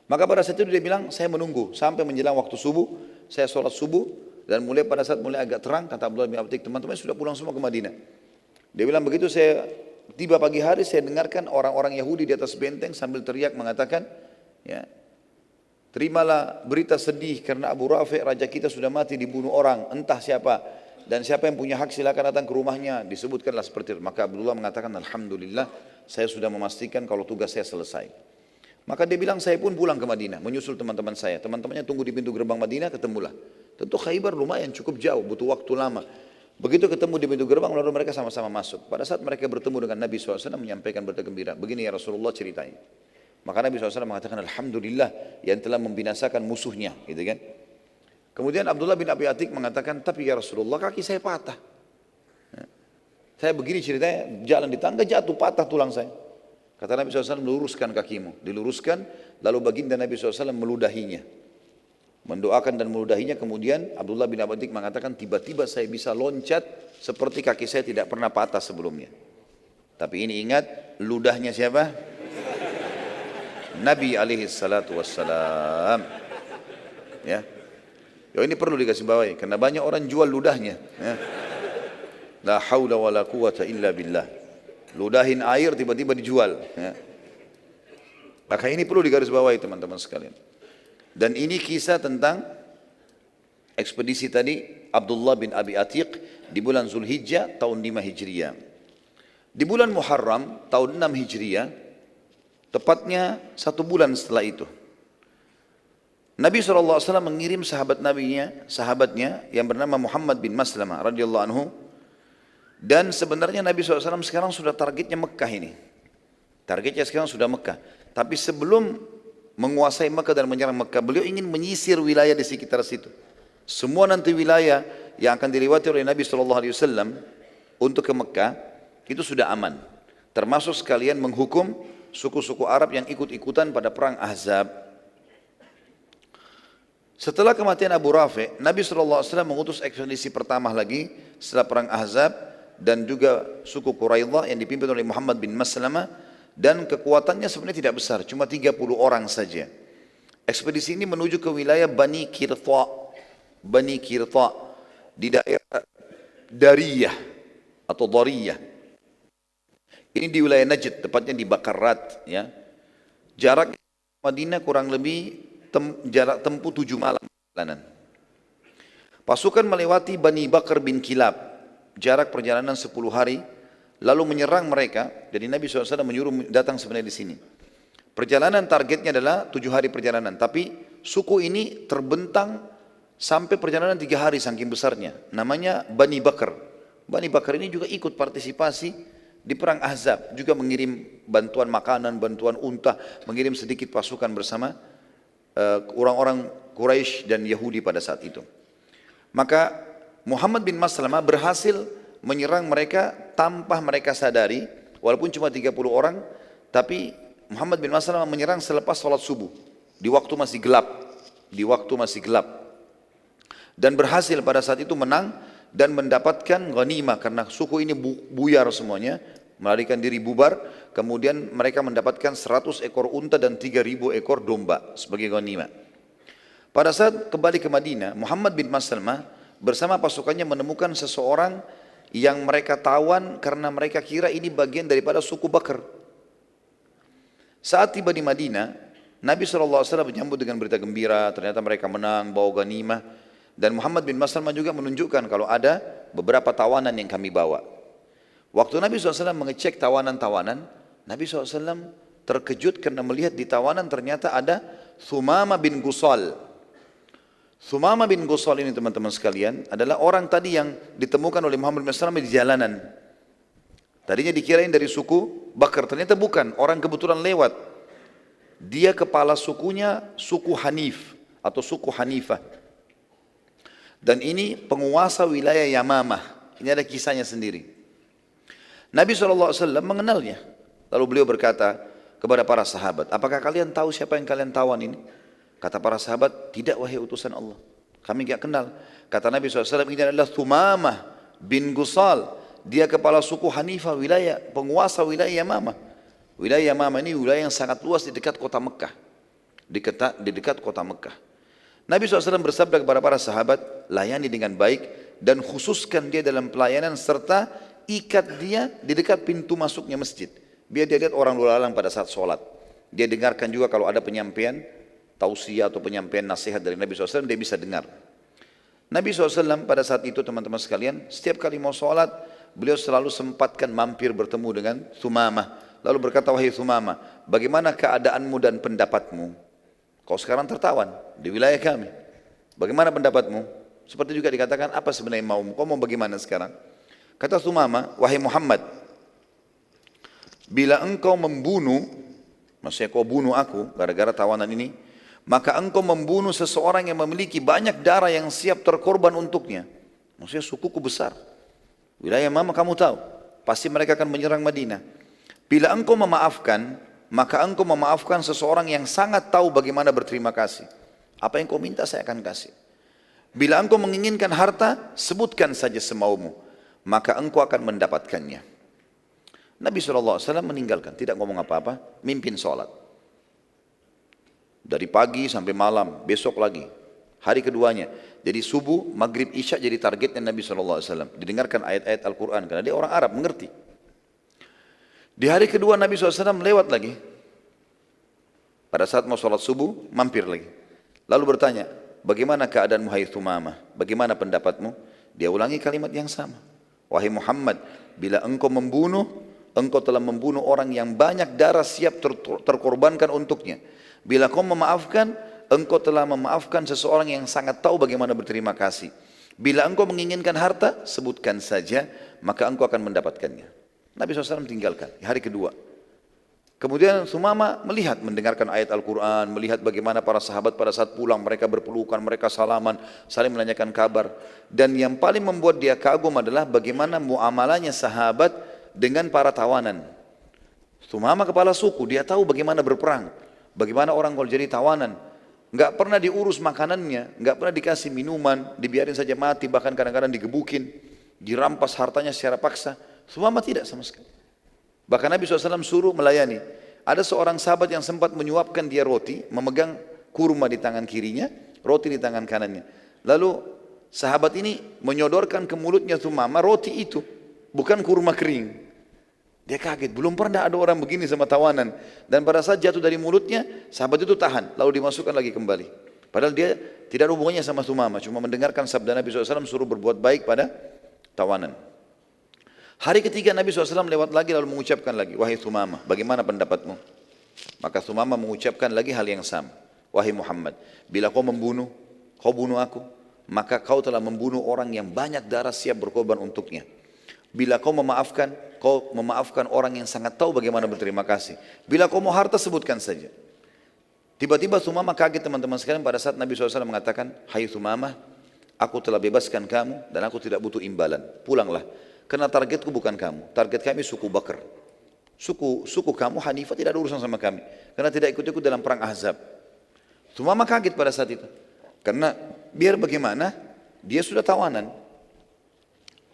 Maka pada saat itu dia bilang, saya menunggu sampai menjelang waktu subuh, saya sholat subuh dan mulai pada saat mulai agak terang, kata Abdullah bin Abi, teman-teman sudah pulang semua ke Madinah. Dia bilang begitu saya tiba pagi hari saya dengarkan orang-orang Yahudi di atas benteng sambil teriak mengatakan, ya, terimalah berita sedih karena Abu Rafi' raja kita sudah mati dibunuh orang entah siapa dan siapa yang punya hak silakan datang ke rumahnya, disebutkanlah seperti itu. Maka Abdullah mengatakan alhamdulillah saya sudah memastikan kalau tugas saya selesai. Maka dia bilang saya pun pulang ke Madinah menyusul teman-teman saya. Teman-temannya tunggu di pintu gerbang Madinah, ketemulah. Tentu Khaybar lumayan cukup jauh, butuh waktu lama. Begitu ketemu di pintu gerbang lalu mereka sama-sama masuk. Pada saat mereka bertemu dengan Nabi SAW menyampaikan berita gembira, begini ya Rasulullah ceritanya. Maka Nabi SAW mengatakan alhamdulillah yang telah membinasakan musuhnya, gitu kan. Kemudian Abdullah bin Abi Atik mengatakan, tapi ya Rasulullah kaki saya patah. Saya begini ceritanya, jalan di tangga jatuh patah tulang saya. Kata Nabi SAW, luruskan kakimu. Diluruskan, lalu baginda Nabi SAW meludahinya. Mendoakan dan meludahinya, kemudian Abdullah bin Abi Atik mengatakan, tiba-tiba saya bisa loncat seperti kaki saya tidak pernah patah sebelumnya. Tapi ini ingat, ludahnya siapa? Nabi alaihi salatu wassalam. Ya. Ya ini perlu dikasih bawahi karena banyak orang jual ludahnya, ya. La haula wala quwata illa billah. Ludahin air tiba-tiba dijual, ya. Maka ini perlu digarisbawahi teman-teman sekalian. Dan ini kisah tentang ekspedisi tadi Abdullah bin Abi Atiq di bulan Zulhijjah tahun 5 Hijriah. Di bulan Muharram tahun 6 Hijriah, tepatnya 1 bulan setelah itu, Nabi SAW mengirim sahabatnya yang bernama Muhammad bin Maslamah radhiyallahu anhu. Dan sebenarnya Nabi SAW sekarang sudah targetnya Mekah ini. Targetnya sekarang sudah Mekah. Tapi sebelum menguasai Mekah dan menyerang Mekah, beliau ingin menyisir wilayah di sekitar situ. Semua nanti wilayah yang akan dilewati oleh Nabi SAW untuk ke Mekah itu sudah aman. Termasuk sekalian menghukum suku-suku Arab yang ikut-ikutan pada perang Ahzab. Setelah kematian Abu Rafi', Nabi SAW mengutus ekspedisi pertama lagi setelah perang Ahzab dan juga suku Quraidah yang dipimpin oleh Muhammad bin Maslamah, dan kekuatannya sebenarnya tidak besar, cuma 30 orang saja. Ekspedisi ini menuju ke wilayah Bani Qirtha di daerah Dariyah atau Dariyah. Ini di wilayah Najd, tepatnya di Bakarat, ya. Jarak Madinah kurang lebih jarak tempuh 7 malam perjalanan. Pasukan melewati Bani Bakar bin Kilab, jarak perjalanan 10 hari, lalu menyerang mereka. Jadi Nabi SAW menyuruh datang sebenarnya di sini. Perjalanan targetnya adalah 7 hari perjalanan, tapi suku ini terbentang sampai perjalanan 3 hari saking besarnya. Namanya Bani Bakar. Bani Bakar ini juga ikut partisipasi di perang Ahzab, juga mengirim bantuan makanan, bantuan unta, mengirim sedikit pasukan bersama orang-orang Quraisy dan Yahudi pada saat itu. Maka Muhammad bin Maslamah berhasil menyerang mereka tanpa mereka sadari, walaupun cuma 30 orang, tapi Muhammad bin Maslamah menyerang selepas sholat subuh, di waktu masih gelap, dan berhasil pada saat itu menang dan mendapatkan ghanimah karena suku ini buyar semuanya, melarikan diri bubar, kemudian mereka mendapatkan 100 ekor unta dan 3.000 ekor domba sebagai ghanimah. Pada saat kembali ke Madinah, Muhammad bin Maslamah bersama pasukannya menemukan seseorang yang mereka tawan karena mereka kira ini bagian daripada suku Bakr. Saat tiba di Madinah, Nabi SAW menyambut dengan berita gembira, ternyata mereka menang, bawa ghanimah. Dan Muhammad bin Maslamah juga menunjukkan kalau ada beberapa tawanan yang kami bawa. Waktu Nabi SAW mengecek tawanan-tawanan, Nabi SAW terkejut karena melihat di tawanan ternyata ada Thumama bin Gusal. Thumama bin Gusal ini teman-teman sekalian adalah orang tadi yang ditemukan oleh Muhammad bin Maslamah di jalanan. Tadinya dikirain dari suku Bakar, ternyata bukan, orang kebetulan lewat. Dia kepala sukunya suku Hanif atau suku Hanifah. Dan ini penguasa wilayah Yamamah. Ini ada kisahnya sendiri. Nabi SAW mengenalnya. Lalu beliau berkata kepada para sahabat, apakah kalian tahu siapa yang kalian tawan ini? Kata para sahabat, tidak wahai utusan Allah. Kami tidak kenal. Kata Nabi SAW, ini adalah Thumamah bin Gusal. Dia kepala suku Hanifah wilayah, penguasa wilayah Yamamah. Wilayah Yamamah ini wilayah yang sangat luas di dekat kota Mekah. Di dekat kota Mekah. Nabi SAW bersabda kepada para sahabat, layani dengan baik dan khususkan dia dalam pelayanan serta ikat dia di dekat pintu masuknya masjid. Biar dia lihat orang lalu lalang pada saat sholat. Dia dengarkan juga kalau ada penyampaian tausiah atau penyampaian nasihat dari Nabi SAW, dia bisa dengar. Nabi SAW pada saat itu teman-teman sekalian, setiap kali mau sholat, beliau selalu sempatkan mampir bertemu dengan Thumamah. Lalu berkata, wahai Thumamah, bagaimana keadaanmu dan pendapatmu? Kau sekarang tertawan di wilayah kami. Bagaimana pendapatmu? Seperti juga dikatakan, apa sebenarnya maumu? Kau mau bagaimana sekarang? Kata Thumamah, wahai Muhammad, bila engkau membunuh, maksudnya kau bunuh aku gara-gara tawanan ini, maka engkau membunuh seseorang yang memiliki banyak darah yang siap terkorban untuknya. Maksudnya sukuku besar. Wilayah Yamamah kamu tahu, pasti mereka akan menyerang Madinah. Bila engkau memaafkan, maka engkau memaafkan seseorang yang sangat tahu bagaimana berterima kasih. Apa yang kau minta saya akan kasih. Bila engkau menginginkan harta, sebutkan saja semaumu, maka engkau akan mendapatkannya. Nabi SAW meninggalkan, tidak ngomong apa-apa, mimpin sholat. Dari pagi sampai malam, besok lagi, hari keduanya. Jadi subuh, maghrib, isya jadi targetnya Nabi SAW. Didengarkan ayat-ayat Al-Quran, karena dia orang Arab, mengerti. Di hari kedua Nabi SAW lewat lagi. Pada saat mau sholat subuh, mampir lagi. Lalu bertanya, bagaimana keadaanmu hai Thumamah? Bagaimana pendapatmu? Dia ulangi kalimat yang sama. Wahai Muhammad, bila engkau membunuh, engkau telah membunuh orang yang banyak darah siap terkorbankan untuknya. Bila kau memaafkan, engkau telah memaafkan seseorang yang sangat tahu bagaimana berterima kasih. Bila engkau menginginkan harta, sebutkan saja, maka engkau akan mendapatkannya. Nabi SAW tinggalkan di hari kedua. Kemudian Thumamah melihat, mendengarkan ayat Al-Quran, melihat bagaimana para sahabat pada saat pulang, mereka berpelukan, mereka salaman, saling menanyakan kabar. Dan yang paling membuat dia kagum adalah bagaimana muamalahnya sahabat dengan para tawanan. Thumamah kepala suku, dia tahu bagaimana berperang, bagaimana orang kalau jadi tawanan. Enggak pernah diurus makanannya, enggak pernah dikasih minuman, dibiarin saja mati, bahkan kadang-kadang digebukin, dirampas hartanya secara paksa. Thumamah tidak sama sekali. Bahkan Nabi SAW suruh melayani. Ada seorang sahabat yang sempat menyuapkan dia roti, memegang kurma di tangan kirinya, roti di tangan kanannya. Lalu sahabat ini menyodorkan ke mulutnya Thumamah roti itu, bukan kurma kering. Dia kaget, belum pernah ada orang begini sama tawanan. Dan pada saat jatuh dari mulutnya, sahabat itu tahan, lalu dimasukkan lagi kembali. Padahal dia tidak ada hubungannya sama Thumamah, cuma mendengarkan sabda Nabi SAW suruh berbuat baik pada tawanan. Hari ketiga Nabi SAW lewat lagi lalu mengucapkan lagi, wahai Thumamah, bagaimana pendapatmu? Maka Thumamah mengucapkan lagi hal yang sama. Wahai Muhammad, bila kau membunuh, kau bunuh aku, maka kau telah membunuh orang yang banyak darah siap berkorban untuknya. Bila kau memaafkan orang yang sangat tahu bagaimana berterima kasih. Bila kau mau harta, sebutkan saja. Tiba-tiba Thumamah kaget teman-teman sekalian pada saat Nabi SAW mengatakan, hai Thumamah, aku telah bebaskan kamu dan aku tidak butuh imbalan, pulanglah. Karena targetku bukan kamu, target kami suku Bakr. Suku kamu Hanifah tidak ada urusan sama kami. Karena tidak ikut-ikut dalam perang Ahzab. Thumamah kaget pada saat itu. Karena biar bagaimana, dia sudah tawanan.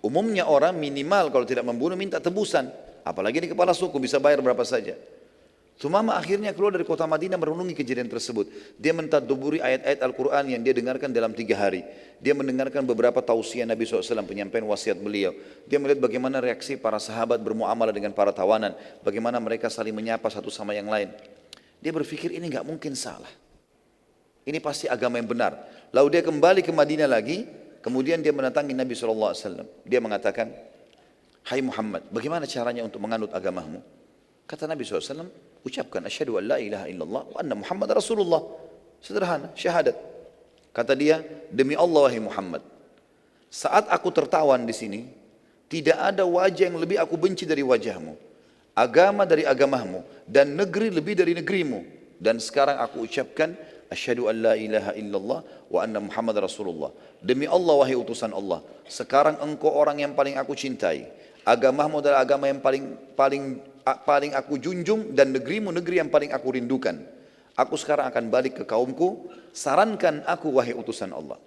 Umumnya orang minimal kalau tidak membunuh minta tebusan. Apalagi di kepala suku bisa bayar berapa saja. Sumama akhirnya keluar dari kota Madinah merenungi kejadian tersebut. Dia mentadabburi ayat-ayat Al-Quran yang dia dengarkan dalam 3 hari. Dia mendengarkan beberapa tausiah Nabi SAW, penyampaian wasiat beliau. Dia melihat bagaimana reaksi para sahabat bermuamalah dengan para tawanan. Bagaimana mereka saling menyapa satu sama yang lain. Dia berpikir ini nggak mungkin salah. Ini pasti agama yang benar. Lalu dia kembali ke Madinah lagi. Kemudian dia mendatangi Nabi SAW. Dia mengatakan, hai Muhammad, bagaimana caranya untuk menganut agamamu? Kata Nabi SAW, ucapkan asyhadu an la ilaha illallah wa anna Muhammad Rasulullah. Sederhana, syahadat. Kata dia, demi Allah wahai Muhammad, saat aku tertawan di sini, tidak ada wajah yang lebih aku benci dari wajahmu, agama dari agamamu, dan negeri lebih dari negerimu. Dan sekarang aku ucapkan asyhadu an la ilaha illallah wa anna Muhammad Rasulullah. Demi Allah wahai utusan Allah, sekarang engkau orang yang paling aku cintai, agamamu adalah agama yang paling aku junjung, dan negerimu negeri yang paling aku rindukan. Aku sekarang akan balik ke kaumku, sarankan aku wahai utusan Allah.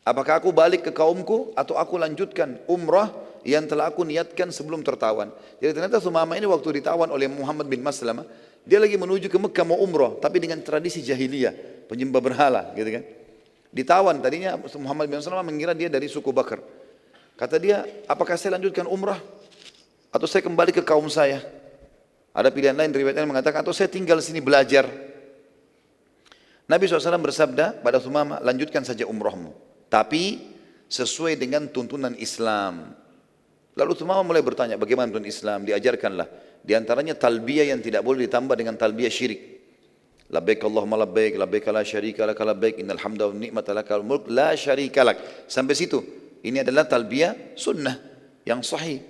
Apakah aku balik ke kaumku atau aku lanjutkan umrah yang telah aku niatkan sebelum tertawan? Jadi ternyata Sumama ini waktu ditawan oleh Muhammad bin Maslamah, dia lagi menuju ke Mekah mau umrah, tapi dengan tradisi jahiliyah, penyembah berhala gitu kan. Ditawan, tadinya Muhammad bin Maslamah mengira dia dari suku Bakar. Kata dia, apakah saya lanjutkan umrah atau saya kembali ke kaum saya? Ada pilihan lain, riwayatnya mengatakan, atau saya tinggal di sini belajar. Nabi SAW bersabda pada Sumama, lanjutkan saja umrahmu, tapi sesuai dengan tuntunan Islam. Lalu Sumama mulai bertanya, bagaimana tuntunan Islam? Diajarkanlah. Di antaranya talbiyah yang tidak boleh ditambah dengan talbiyah syirik. Labbaik Allahumma labbaik, labbaik la syarika lak labbaik, innal hamda wan ni'mata lakal mulk la syarika lak. Sampai situ. Ini adalah talbiyah sunnah yang sahih.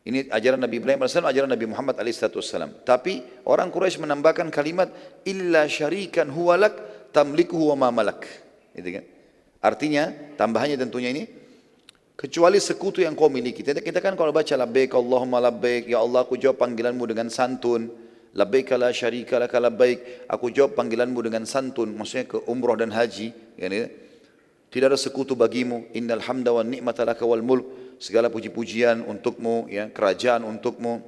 Ini ajaran Nabi Ibrahim AS, ajaran Nabi Muhammad SAW. Tapi orang Quraisy menambahkan kalimat illa syarikan huwalak tamlikuhu wa ma malak. Gitu kan? Artinya, tambahannya tentunya ini, kecuali sekutu yang kau miliki. Kita kan kalau baca labbaik Allahumma labbaik, ya Allah aku jawab panggilanmu dengan santun. Labbaik la syarika lak labbaik, aku jawab panggilanmu dengan santun. Maksudnya ke umrah dan haji. Yani, tidak ada sekutu bagimu. Innal hamda wan ni'mata laka wal mulk. Segala puji-pujian untukmu, ya, kerajaan untukmu,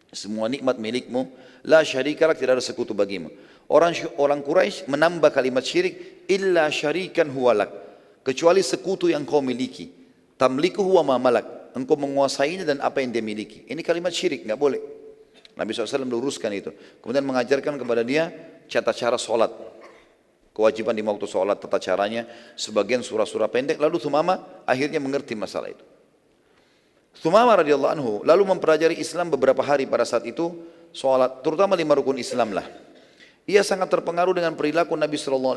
semua nikmat milikmu. La syarika lak, tidak ada sekutu bagimu. Orang Quraisy menambah kalimat syirik, illa syarikan huwalak, kecuali sekutu yang kau miliki. Tamlikuhu wa ma malak, engkau menguasainya dan apa yang dia miliki. Ini kalimat syirik, enggak boleh. Nabi SAW meluruskan itu. Kemudian mengajarkan kepada dia tata cara solat, kewajiban di waktu solat, tata caranya, sebagian surah-surah pendek. Lalu Sumama akhirnya mengerti masalah itu. Sumama radhiyallahu anhu lalu mempelajari Islam beberapa hari pada saat itu, sholat, terutama 5 rukun Islam lah. Ia sangat terpengaruh dengan perilaku Nabi SAW,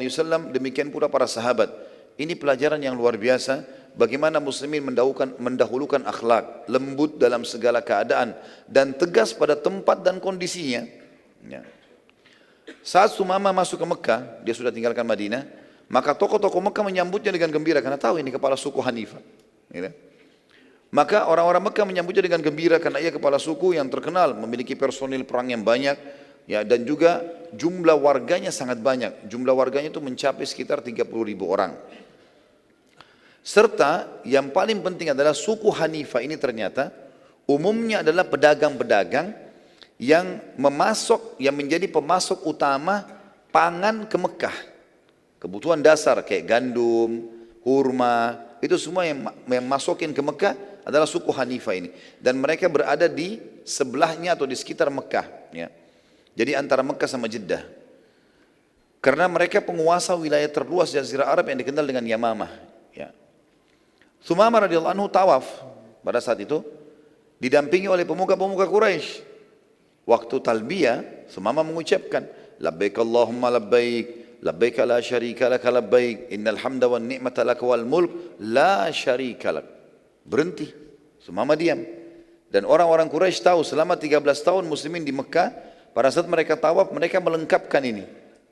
demikian pula para sahabat. Ini pelajaran yang luar biasa, bagaimana muslimin mendahulukan akhlak, lembut dalam segala keadaan, dan tegas pada tempat dan kondisinya. Ya. Saat Sumama masuk ke Mekah, dia sudah tinggalkan Madinah, maka tokoh-tokoh Mekah menyambutnya dengan gembira, karena tahu ini kepala suku Hanifah. Ya. Maka orang-orang Mekah menyambutnya dengan gembira karena ia kepala suku yang terkenal, memiliki personil perang yang banyak, ya, dan juga jumlah warganya sangat banyak. Jumlah warganya itu mencapai sekitar 30.000 orang. Serta yang paling penting adalah suku Hanifah ini ternyata umumnya adalah pedagang-pedagang yang menjadi pemasok utama pangan ke Mekah. Kebutuhan dasar kayak gandum, kurma, itu semua yang masukin ke Mekah adalah suku Hanifah ini, dan mereka berada di sebelahnya atau di sekitar Mekah, ya. Jadi antara Mekah sama Jeddah, karena mereka penguasa wilayah terluas Jazirah Arab yang dikenal dengan Yamamah, ya. Sumama radhiyallahu anhu tawaf pada saat itu didampingi oleh pemuka-pemuka Quraisy. Waktu talbiyah, Sumama mengucapkan labbaik Allahumma labbaik, labbaik la syarika lak labbaik, innal hamda wan ni'mata lak wal mulk la syarika lak. Berhenti, Sumama diam. Dan orang-orang Quraisy tahu selama 13 tahun muslimin di Mekah, pada saat mereka tawaf mereka melengkapkan ini.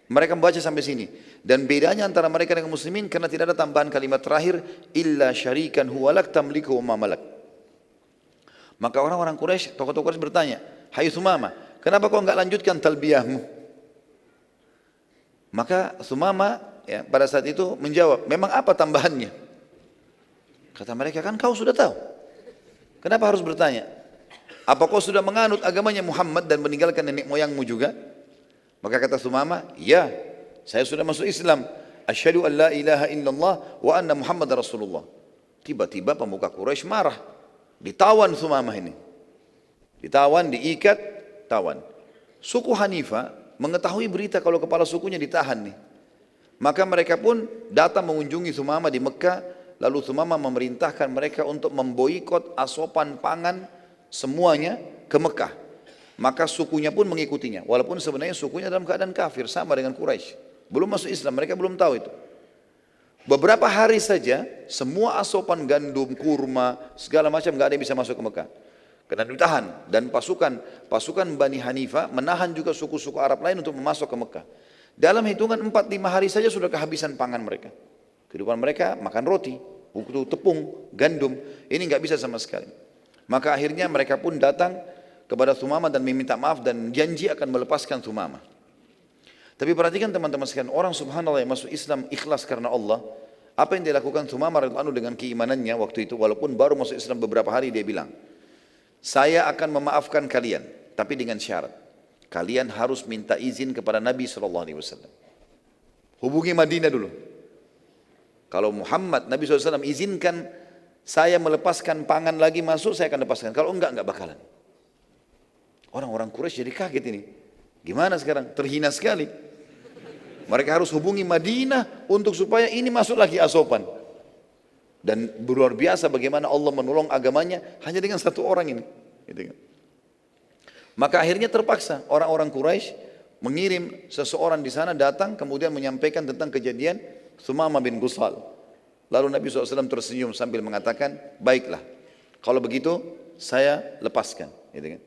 Mereka membaca sampai sini. Dan bedanya antara mereka dengan muslimin karena tidak ada tambahan kalimat terakhir illa syarikan huwalak tamliku wa malak. Maka orang-orang Quraisy, tokoh-tokoh Quraisy bertanya, "Hai Sumama, kenapa kau enggak lanjutkan talbiyahmu?" Maka Sumama, ya, pada saat itu menjawab, "Memang apa tambahannya?" Kata mereka, "Kan kau sudah tahu. Kenapa harus bertanya? Apa kau sudah menganut agamanya Muhammad dan meninggalkan nenek moyangmu juga? Maka kata Sumamah, ya, saya sudah masuk Islam. Asyhadu an la ilaha illallah wa anna Muhammad Rasulullah. Tiba-tiba pemuka Quraisy marah. Ditawan Sumamah ini. Ditawan, diikat, tawan. Suku Hanifah mengetahui berita kalau kepala sukunya ditahan nih. Maka mereka pun datang mengunjungi Sumamah di Mekah. Lalu Sumamah memerintahkan mereka untuk memboikot asopan pangan semuanya ke Mekah. Maka sukunya pun mengikutinya. Walaupun sebenarnya sukunya dalam keadaan kafir, sama dengan Quraisy. Belum masuk Islam, mereka belum tahu itu. Beberapa hari saja, semua asopan gandum, kurma, segala macam nggak ada yang bisa masuk ke Mekah. Karena ditahan. Dan pasukan Bani Hanifah menahan juga suku-suku Arab lain untuk masuk ke Mekah. Dalam hitungan 4-5 hari saja sudah kehabisan pangan mereka. Kehidupan mereka makan roti, tepung, gandum. Ini nggak bisa sama sekali. Maka akhirnya mereka pun datang kepada Sumamah dan meminta maaf dan janji akan melepaskan Sumamah. Tapi perhatikan teman-teman sekalian, orang subhanallah yang masuk Islam ikhlas karena Allah. Apa yang dilakukan Sumamah radhiyallahu anhu dengan keimanannya waktu itu, walaupun baru masuk Islam beberapa hari, dia bilang, saya akan memaafkan kalian, tapi dengan syarat. Kalian harus minta izin kepada Nabi SAW. Hubungi Madinah dulu. Kalau Muhammad, Nabi SAW izinkan saya melepaskan pangan lagi masuk, saya akan lepaskan. Kalau enggak bakalan. Orang-orang Quraisy jadi kaget ini. Gimana sekarang? Terhina sekali. Mereka harus hubungi Madinah untuk supaya ini masuk lagi asopan. Dan luar biasa bagaimana Allah menolong agamanya hanya dengan satu orang ini. Gitu kan. Maka akhirnya terpaksa orang-orang Quraisy mengirim seseorang di sana datang kemudian menyampaikan tentang kejadian Sumamah bin Gusal. Lalu Nabi SAW tersenyum sambil mengatakan, baiklah, kalau begitu saya lepaskan. Gitu kan.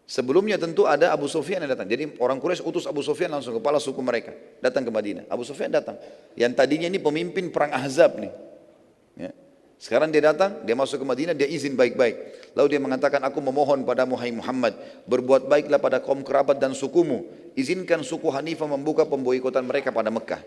Sebelumnya tentu ada Abu Sufyan yang datang. Jadi orang Quraisy utus Abu Sufyan langsung, kepala suku mereka, datang ke Madinah. Abu Sufyan datang. Yang tadinya ini pemimpin perang Ahzab nih. Ya. Sekarang dia datang, dia masuk ke Madinah, dia izin baik-baik. Lalu dia mengatakan, aku memohon padamu hai Muhammad, berbuat baiklah pada kaum kerabat dan sukumu. Izinkan suku Hanifah membuka pemboikotan mereka pada Mekah.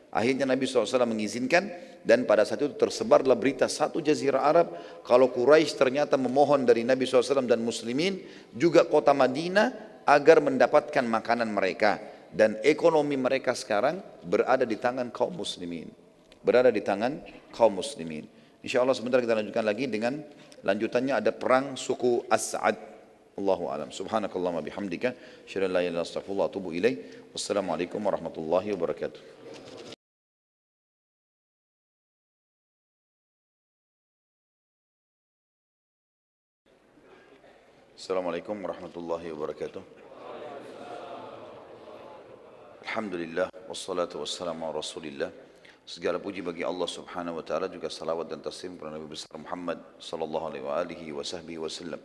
Akhirnya Nabi SAW mengizinkan dan pada saat itu tersebarlah berita satu jazirah Arab kalau Quraisy ternyata memohon dari Nabi SAW dan muslimin juga kota Madinah agar mendapatkan makanan mereka dan ekonomi mereka sekarang berada di tangan kaum muslimin. Berada di tangan kaum muslimin. InsyaAllah sebentar kita lanjutkan lagi dengan lanjutannya ada perang suku As'ad. Allahu a'lam. Subhanakallahumma bihamdika asyhadu an la ilaha illa anta astaghfiruka wa atubu ilaik. Wassalamualaikum warahmatullahi wabarakatuh. Assalamualaikum warahmatullahi wabarakatuh. Alhamdulillah wassalatu wassalamu ala Rasulillah. Segala puji bagi Allah Subhanahu wa taala, juga salawat dan taslim kepada Nabi besar Muhammad sallallahu alaihi wasallam.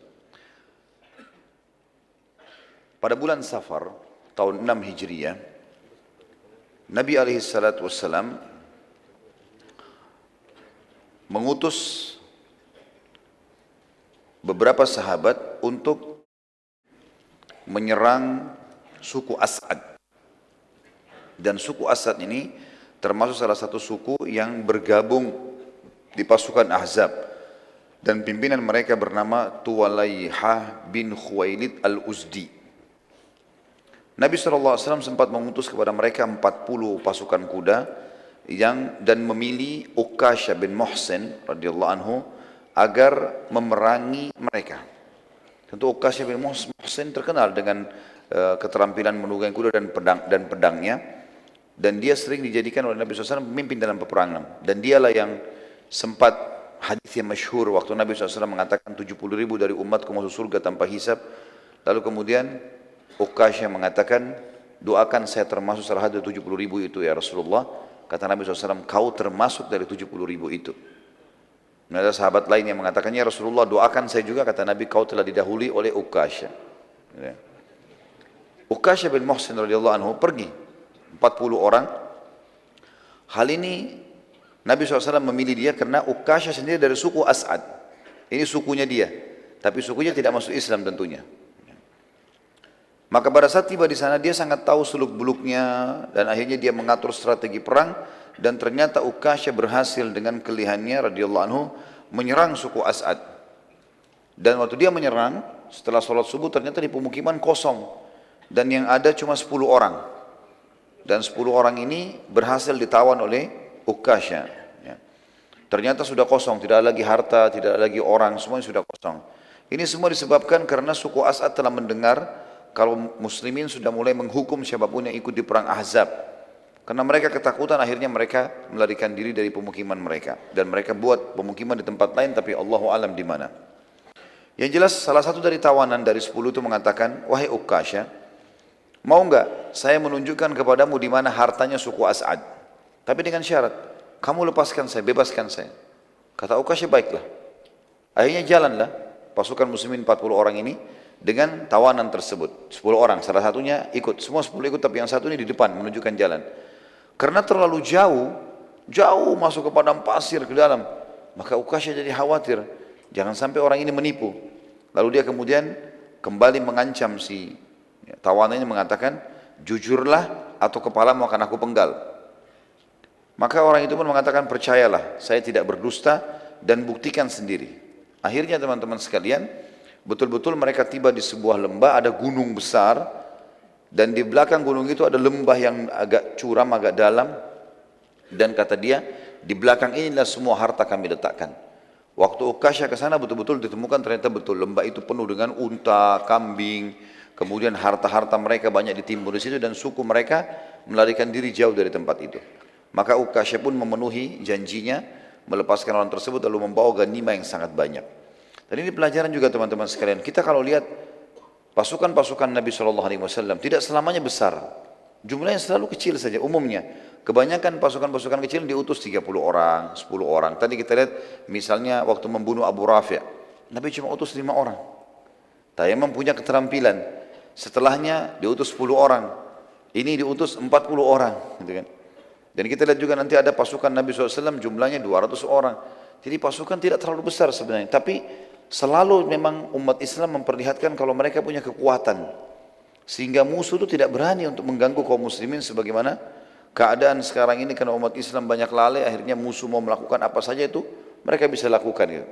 Pada bulan Safar tahun 6 Hijriah, Nabi alaihi salatu wassalam mengutus beberapa sahabat untuk menyerang suku As'ad. Dan suku As'ad ini termasuk salah satu suku yang bergabung di pasukan Ahzab. Dan pimpinan mereka bernama Tuwalaihah bin Khuwailid al-Uzdi. Nabi SAW sempat mengutus kepada mereka 40 pasukan kuda dan memilih Uqasha bin Muhsin radhiyallahu anhu agar memerangi mereka. Tentu Uqasha bin Muhsin terkenal dengan keterampilan menunggangi kuda dan pedangnya, dan dia sering dijadikan oleh Nabi SAW pemimpin dalam peperangan. Dan dialah yang sempat hadis yang masyhur waktu Nabi SAW mengatakan 70.000 dari umatku masuk surga tanpa hisab. Lalu kemudian Uqasha mengatakan, doakan saya termasuk salah satu 70.000 itu ya Rasulullah. Kata Nabi SAW, kau termasuk dari 70.000 itu. Dan ada sahabat lain yang mengatakannya, Rasulullah doakan saya juga, kata Nabi, kau telah didahului oleh Uqasha. Uqasha bin Muhsin radhiyallahu anhu pergi 40 orang. Hal ini Nabi SAW memilih dia karena Uqasha sendiri dari suku As'ad. Ini sukunya dia, tapi sukunya tidak masuk Islam tentunya. Maka pada saat tiba di sana dia sangat tahu seluk-beluknya dan akhirnya dia mengatur strategi perang. Dan ternyata Uqasha berhasil dengan kelihayannya radhiyallahu anhu menyerang suku As'ad. Dan waktu dia menyerang, setelah sholat subuh ternyata di pemukiman kosong. Dan yang ada cuma 10 orang. Dan 10 orang ini berhasil ditawan oleh Ukasha. Ya. Ternyata sudah kosong, tidak ada lagi harta, tidak ada lagi orang, semuanya sudah kosong. Ini semua disebabkan karena suku As'ad telah mendengar kalau muslimin sudah mulai menghukum siapapun yang ikut di perang Ahzab. Karena mereka ketakutan, akhirnya mereka melarikan diri dari pemukiman mereka. Dan mereka buat pemukiman di tempat lain, tapi Allahu alam di mana. Yang jelas salah satu dari tawanan dari 10 itu mengatakan, wahai Ukasha, mau enggak saya menunjukkan kepadamu di mana hartanya suku As'ad. Tapi dengan syarat, kamu lepaskan saya, bebaskan saya. Kata Ukasha, baiklah. Akhirnya jalanlah pasukan muslimin 40 orang ini dengan tawanan tersebut. 10 orang, salah satunya ikut. Semua 10 ikut, tapi yang satu ini di depan menunjukkan jalan. Karena terlalu jauh masuk ke padang pasir ke dalam. Maka Ukasha jadi khawatir. Jangan sampai orang ini menipu. Lalu dia kemudian kembali mengancam si tawanannya mengatakan, jujurlah atau kepalamu akan aku penggal. Maka orang itu pun mengatakan, percayalah, saya tidak berdusta dan buktikan sendiri. Akhirnya teman-teman sekalian, betul-betul mereka tiba di sebuah lembah, ada gunung besar, dan di belakang gunung itu ada lembah yang agak curam, agak dalam, dan kata dia, di belakang inilah semua harta kami letakkan. Waktu Ukasha ke sana betul-betul ditemukan ternyata betul lembah itu penuh dengan unta, kambing, kemudian harta-harta mereka banyak ditimbun di situ dan suku mereka melarikan diri jauh dari tempat itu. Maka Ukasha pun memenuhi janjinya melepaskan orang tersebut lalu membawa ganimah yang sangat banyak. Dan ini pelajaran juga teman-teman sekalian. Kita kalau lihat pasukan-pasukan Nabi SAW tidak selamanya besar. Jumlahnya selalu kecil saja umumnya. Kebanyakan pasukan-pasukan kecil diutus 30 orang, 10 orang. Tadi kita lihat misalnya waktu membunuh Abu Rafi', Nabi cuma utus 5 orang. Tayammum punya keterampilan. Setelahnya diutus 10 orang. Ini diutus 40 orang. Gitu kan. Dan kita lihat juga nanti ada pasukan Nabi SAW jumlahnya 200 orang. Jadi pasukan tidak terlalu besar sebenarnya. Tapi selalu memang umat Islam memperlihatkan kalau mereka punya kekuatan. Sehingga musuh itu tidak berani untuk mengganggu kaum muslimin sebagaimana keadaan sekarang ini karena umat Islam banyak lalai, akhirnya musuh mau melakukan apa saja itu mereka bisa lakukan. Gitu.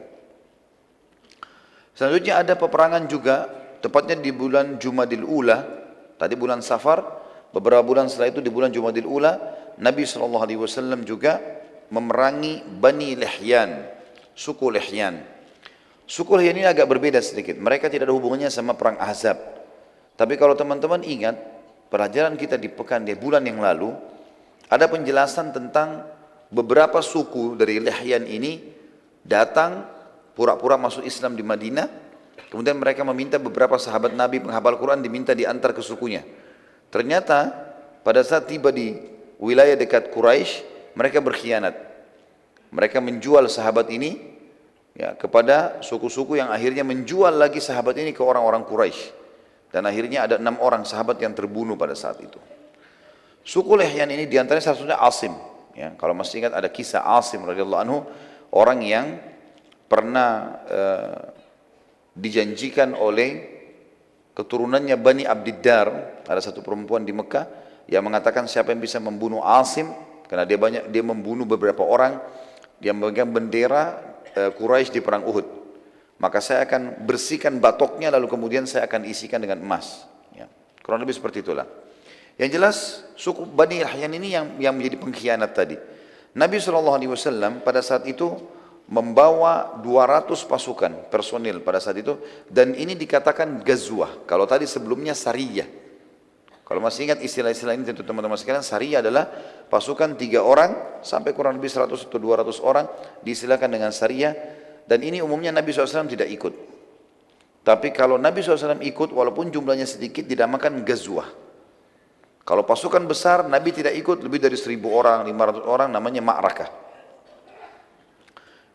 Selanjutnya ada peperangan juga, tepatnya di bulan Jumadil Ula, tadi bulan Safar, beberapa bulan setelah itu di bulan Jumadil Ula, Nabi SAW juga memerangi Bani Lihyan, suku Lihyan. Suku Lihyan ini agak berbeda sedikit, mereka tidak ada hubungannya sama perang Ahzab. Tapi kalau teman-teman ingat, pelajaran kita di bulan yang lalu, ada penjelasan tentang beberapa suku dari Lihyan ini datang pura-pura masuk Islam di Madinah, kemudian mereka meminta beberapa sahabat Nabi penghafal Quran diminta diantar ke sukunya. Ternyata pada saat tiba di wilayah dekat Quraisy, mereka berkhianat. Mereka menjual sahabat ini ya, kepada suku-suku yang akhirnya menjual lagi sahabat ini ke orang-orang Quraisy. Dan akhirnya ada 6 orang sahabat yang terbunuh pada saat itu. Suku Lihyan ini diantaranya salah satunya Asim. Ya, kalau masih ingat ada kisah Asim radhiyallahu anhu, orang yang pernah dijanjikan oleh keturunannya Bani Abdiddar, ada satu perempuan di Mekah yang mengatakan siapa yang bisa membunuh Asim, karena dia membunuh beberapa orang yang memegang bendera Quraisy di perang Uhud. Maka saya akan bersihkan batoknya lalu kemudian saya akan isikan dengan emas. Ya, kurang lebih seperti itulah. Yang jelas suku Bani Lihyan ini yang menjadi pengkhianat tadi. Nabi SAW pada saat itu membawa 200 pasukan personil pada saat itu dan ini dikatakan gazwah. Kalau tadi sebelumnya sariyah. Kalau masih ingat istilah-istilah ini tentu teman-teman sekalian, sariyah adalah pasukan 3 orang sampai kurang lebih 100 atau 200 orang diistilahkan dengan sariyah. Dan ini umumnya Nabi SAW tidak ikut. Tapi kalau Nabi SAW ikut, walaupun jumlahnya sedikit, dinamakan gazwah. Kalau pasukan besar, Nabi tidak ikut, lebih dari 1000 orang, 500 orang, namanya ma'rakah.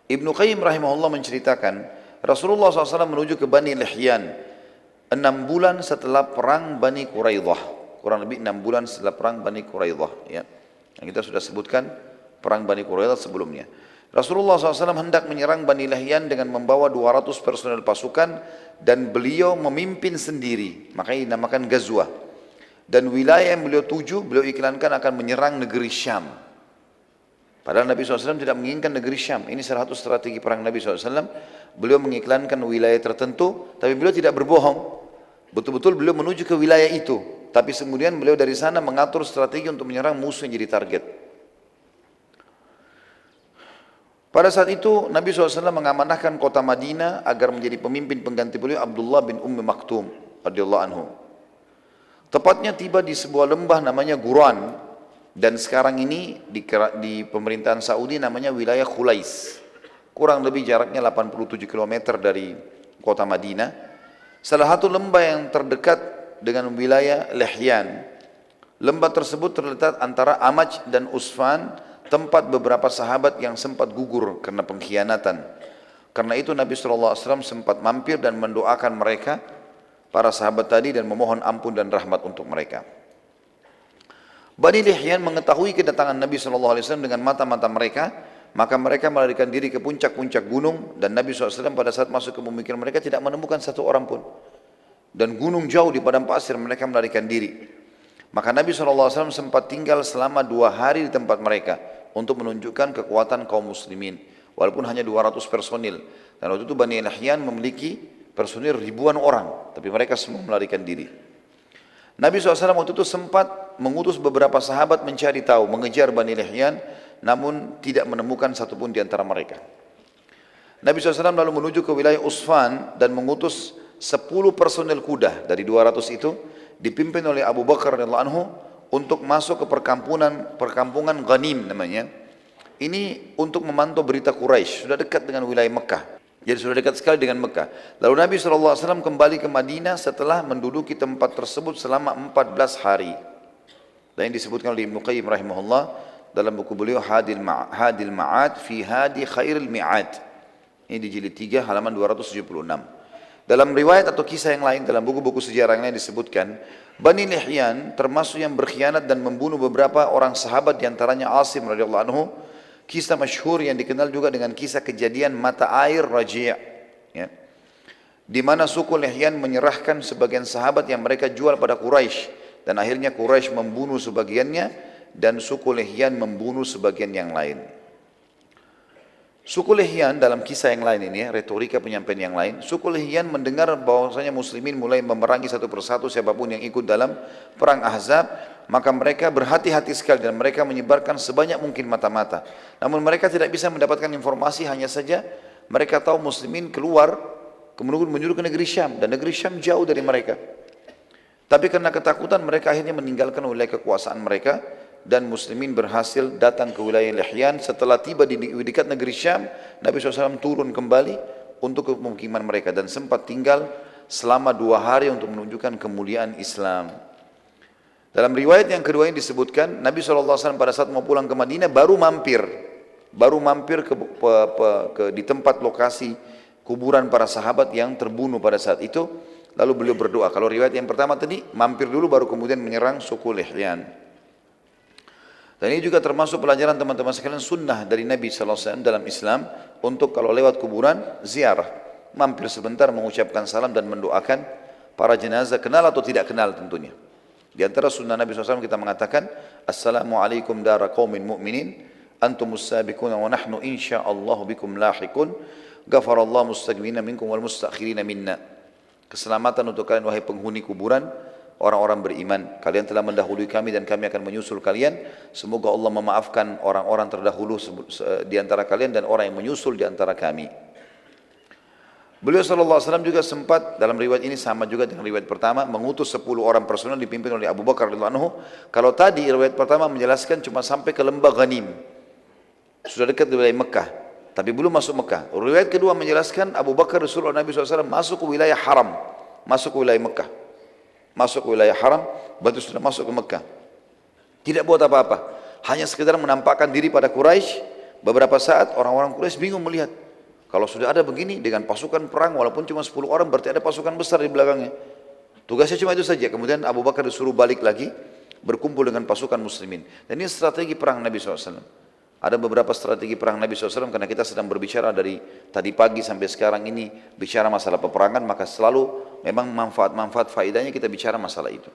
Ibnu Qayyim rahimahullah menceritakan, Rasulullah SAW menuju ke Bani Lihyan 6 bulan setelah perang Bani Quraidah. Kurang lebih 6 bulan setelah perang Bani Quraidah. Ya. Yang kita sudah sebutkan perang Bani Quraidah sebelumnya. Rasulullah SAW hendak menyerang Bani Lihyan dengan membawa 200 personel pasukan dan beliau memimpin sendiri, makanya dinamakan Ghazwah. Dan wilayah yang beliau tuju, beliau iklankan akan menyerang negeri Syam. Padahal Nabi SAW tidak menginginkan negeri Syam. Ini salah satu strategi perang Nabi SAW. Beliau mengiklankan wilayah tertentu, tapi beliau tidak berbohong. Betul-betul beliau menuju ke wilayah itu. Tapi kemudian beliau dari sana mengatur strategi untuk menyerang musuh yang jadi target. Pada saat itu Nabi SAW mengamanahkan kota Madinah agar menjadi pemimpin pengganti beliau Abdullah bin Ummi Maktum radhiyallahu anhu. Tepatnya tiba di sebuah lembah namanya Guran. Dan sekarang ini di pemerintahan Saudi namanya wilayah Khulais. Kurang lebih jaraknya 87 km dari kota Madinah. Salah satu lembah yang terdekat dengan wilayah Lihyan. Lembah tersebut terletak antara Amaj dan Usfan, tempat beberapa sahabat yang sempat gugur karena pengkhianatan. Karena itu Nabi SAW sempat mampir dan mendoakan mereka, para sahabat tadi, dan memohon ampun dan rahmat untuk mereka. Bani Lihyan mengetahui kedatangan Nabi SAW dengan mata-mata mereka, maka mereka melarikan diri ke puncak-puncak gunung, dan Nabi SAW pada saat masuk ke pemikiran mereka tidak menemukan satu orang pun. Dan gunung jauh di padang pasir, mereka melarikan diri. Maka Nabi SAW sempat tinggal selama 2 hari di tempat mereka untuk menunjukkan kekuatan kaum muslimin, walaupun hanya 200 personil. Dan waktu itu Bani Lihyan memiliki personil ribuan orang, tapi mereka semua melarikan diri. Nabi SAW waktu itu sempat mengutus beberapa sahabat mencari tahu, mengejar Bani Lihyan, namun tidak menemukan satupun di antara mereka. Nabi SAW lalu menuju ke wilayah Usfan dan mengutus 10 personel kuda dari 200 itu, dipimpin oleh Abu Bakar radhiyallahu anhu, untuk masuk ke perkampungan Ghanim namanya. Ini untuk memantau berita Quraisy, sudah dekat dengan wilayah Mekah. Jadi sudah dekat sekali dengan Mekah. Lalu Nabi SAW kembali ke Madinah setelah menduduki tempat tersebut selama 14 hari. Dan ini disebutkan oleh Ibnu Qayyim rahimahullah dalam buku beliau Hadil Ma'ad fi Hadi Khairil Mi'ad. Ini di jilid 3 halaman 276. Dalam riwayat atau kisah yang lain, dalam buku-buku sejarah yang lain disebutkan, Bani Lihyan termasuk yang berkhianat dan membunuh beberapa orang sahabat, diantaranya Asim radhiyallahu anhu. Kisah masyhur yang dikenal juga dengan kisah kejadian mata air Raji', ya, di mana suku Lihyan menyerahkan sebagian sahabat yang mereka jual pada Quraisy, dan akhirnya Quraisy membunuh sebagiannya dan suku Lihyan membunuh sebagian yang lain. Suku Lihyan dalam kisah yang lain ini, retorika penyampaian yang lain, suku Lihyan mendengar bahwasanya muslimin mulai memerangi satu persatu siapapun yang ikut dalam perang Ahzab, maka mereka berhati-hati sekali dan mereka menyebarkan sebanyak mungkin mata-mata. Namun mereka tidak bisa mendapatkan informasi, hanya saja mereka tahu muslimin keluar kemudian menyuruh ke negeri Syam, dan negeri Syam jauh dari mereka. Tapi karena ketakutan mereka akhirnya meninggalkan wilayah kekuasaan mereka, dan muslimin berhasil datang ke wilayah Lihyan. Setelah tiba di dekat negeri Syam, Nabi SAW turun kembali untuk ke pemukiman mereka dan sempat tinggal selama 2 hari untuk menunjukkan kemuliaan Islam. Dalam riwayat yang kedua ini disebutkan, Nabi SAW pada saat mau pulang ke Madinah baru mampir di tempat lokasi kuburan para sahabat yang terbunuh pada saat itu. Lalu beliau berdoa. Kalau riwayat yang pertama tadi, mampir dulu baru kemudian menyerang suku Lihyan. Dan ini juga termasuk pelajaran teman-teman sekalian, sunnah dari Nabi SAW dalam Islam, untuk kalau lewat kuburan, ziarah. Mampir sebentar, mengucapkan salam dan mendoakan para jenazah, kenal atau tidak kenal tentunya. Di antara sunnah Nabi SAW kita mengatakan, Assalamualaikum dara qaumin mu'minin, antumus sabiquna wa nahnu insya'allahu bikum lahiqun, ghafarallahu mustaqimina minkum wal mustakhirina minna. Keselamatan untuk kalian wahai penghuni kuburan, orang-orang beriman. Kalian telah mendahului kami dan kami akan menyusul kalian. Semoga Allah memaafkan orang-orang terdahulu di antara kalian dan orang yang menyusul di antara kami. Beliau SAW juga sempat, dalam riwayat ini sama juga dengan riwayat pertama, mengutus 10 orang personel dipimpin oleh Abu Bakar radhiyallahu anhu. Kalau tadi riwayat pertama menjelaskan cuma sampai ke lembah Ghanim, sudah dekat di wilayah Mekah, tapi belum masuk Mekah. Riwayat kedua menjelaskan Abu Bakar Rasulullah Nabi SAW masuk ke wilayah haram, masuk ke wilayah Mekah, masuk ke wilayah haram, berarti sudah masuk ke Mekah. Tidak buat apa-apa, hanya sekedar menampakkan diri pada Quraisy. Beberapa saat orang-orang Quraisy bingung melihat, kalau sudah ada begini dengan pasukan perang, walaupun cuma 10 orang, berarti ada pasukan besar di belakangnya. Tugasnya cuma itu saja. Kemudian Abu Bakar disuruh balik lagi, berkumpul dengan pasukan muslimin. Dan ini strategi perang Nabi SAW. Ada beberapa strategi perang Nabi SAW, karena kita sedang berbicara dari tadi pagi sampai sekarang ini, bicara masalah peperangan, maka selalu memang manfaat-manfaat faedahnya kita bicara masalah itu.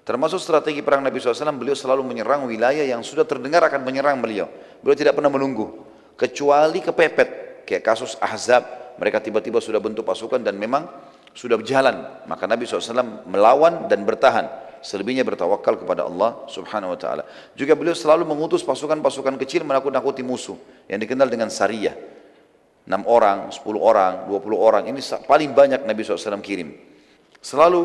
Termasuk strategi perang Nabi SAW, beliau selalu menyerang wilayah yang sudah terdengar akan menyerang beliau. Beliau tidak pernah menunggu, kecuali kepepet. Kayak kasus Ahzab, mereka tiba-tiba sudah bentuk pasukan dan memang sudah berjalan. Maka Nabi SAW melawan dan bertahan. Selebihnya bertawakal kepada Allah Subhanahu Wa Taala. Juga beliau selalu mengutus pasukan-pasukan kecil menakut-nakuti musuh, yang dikenal dengan Sariyah. 6 orang, 10 orang, 20 orang, ini paling banyak Nabi SAW kirim. Selalu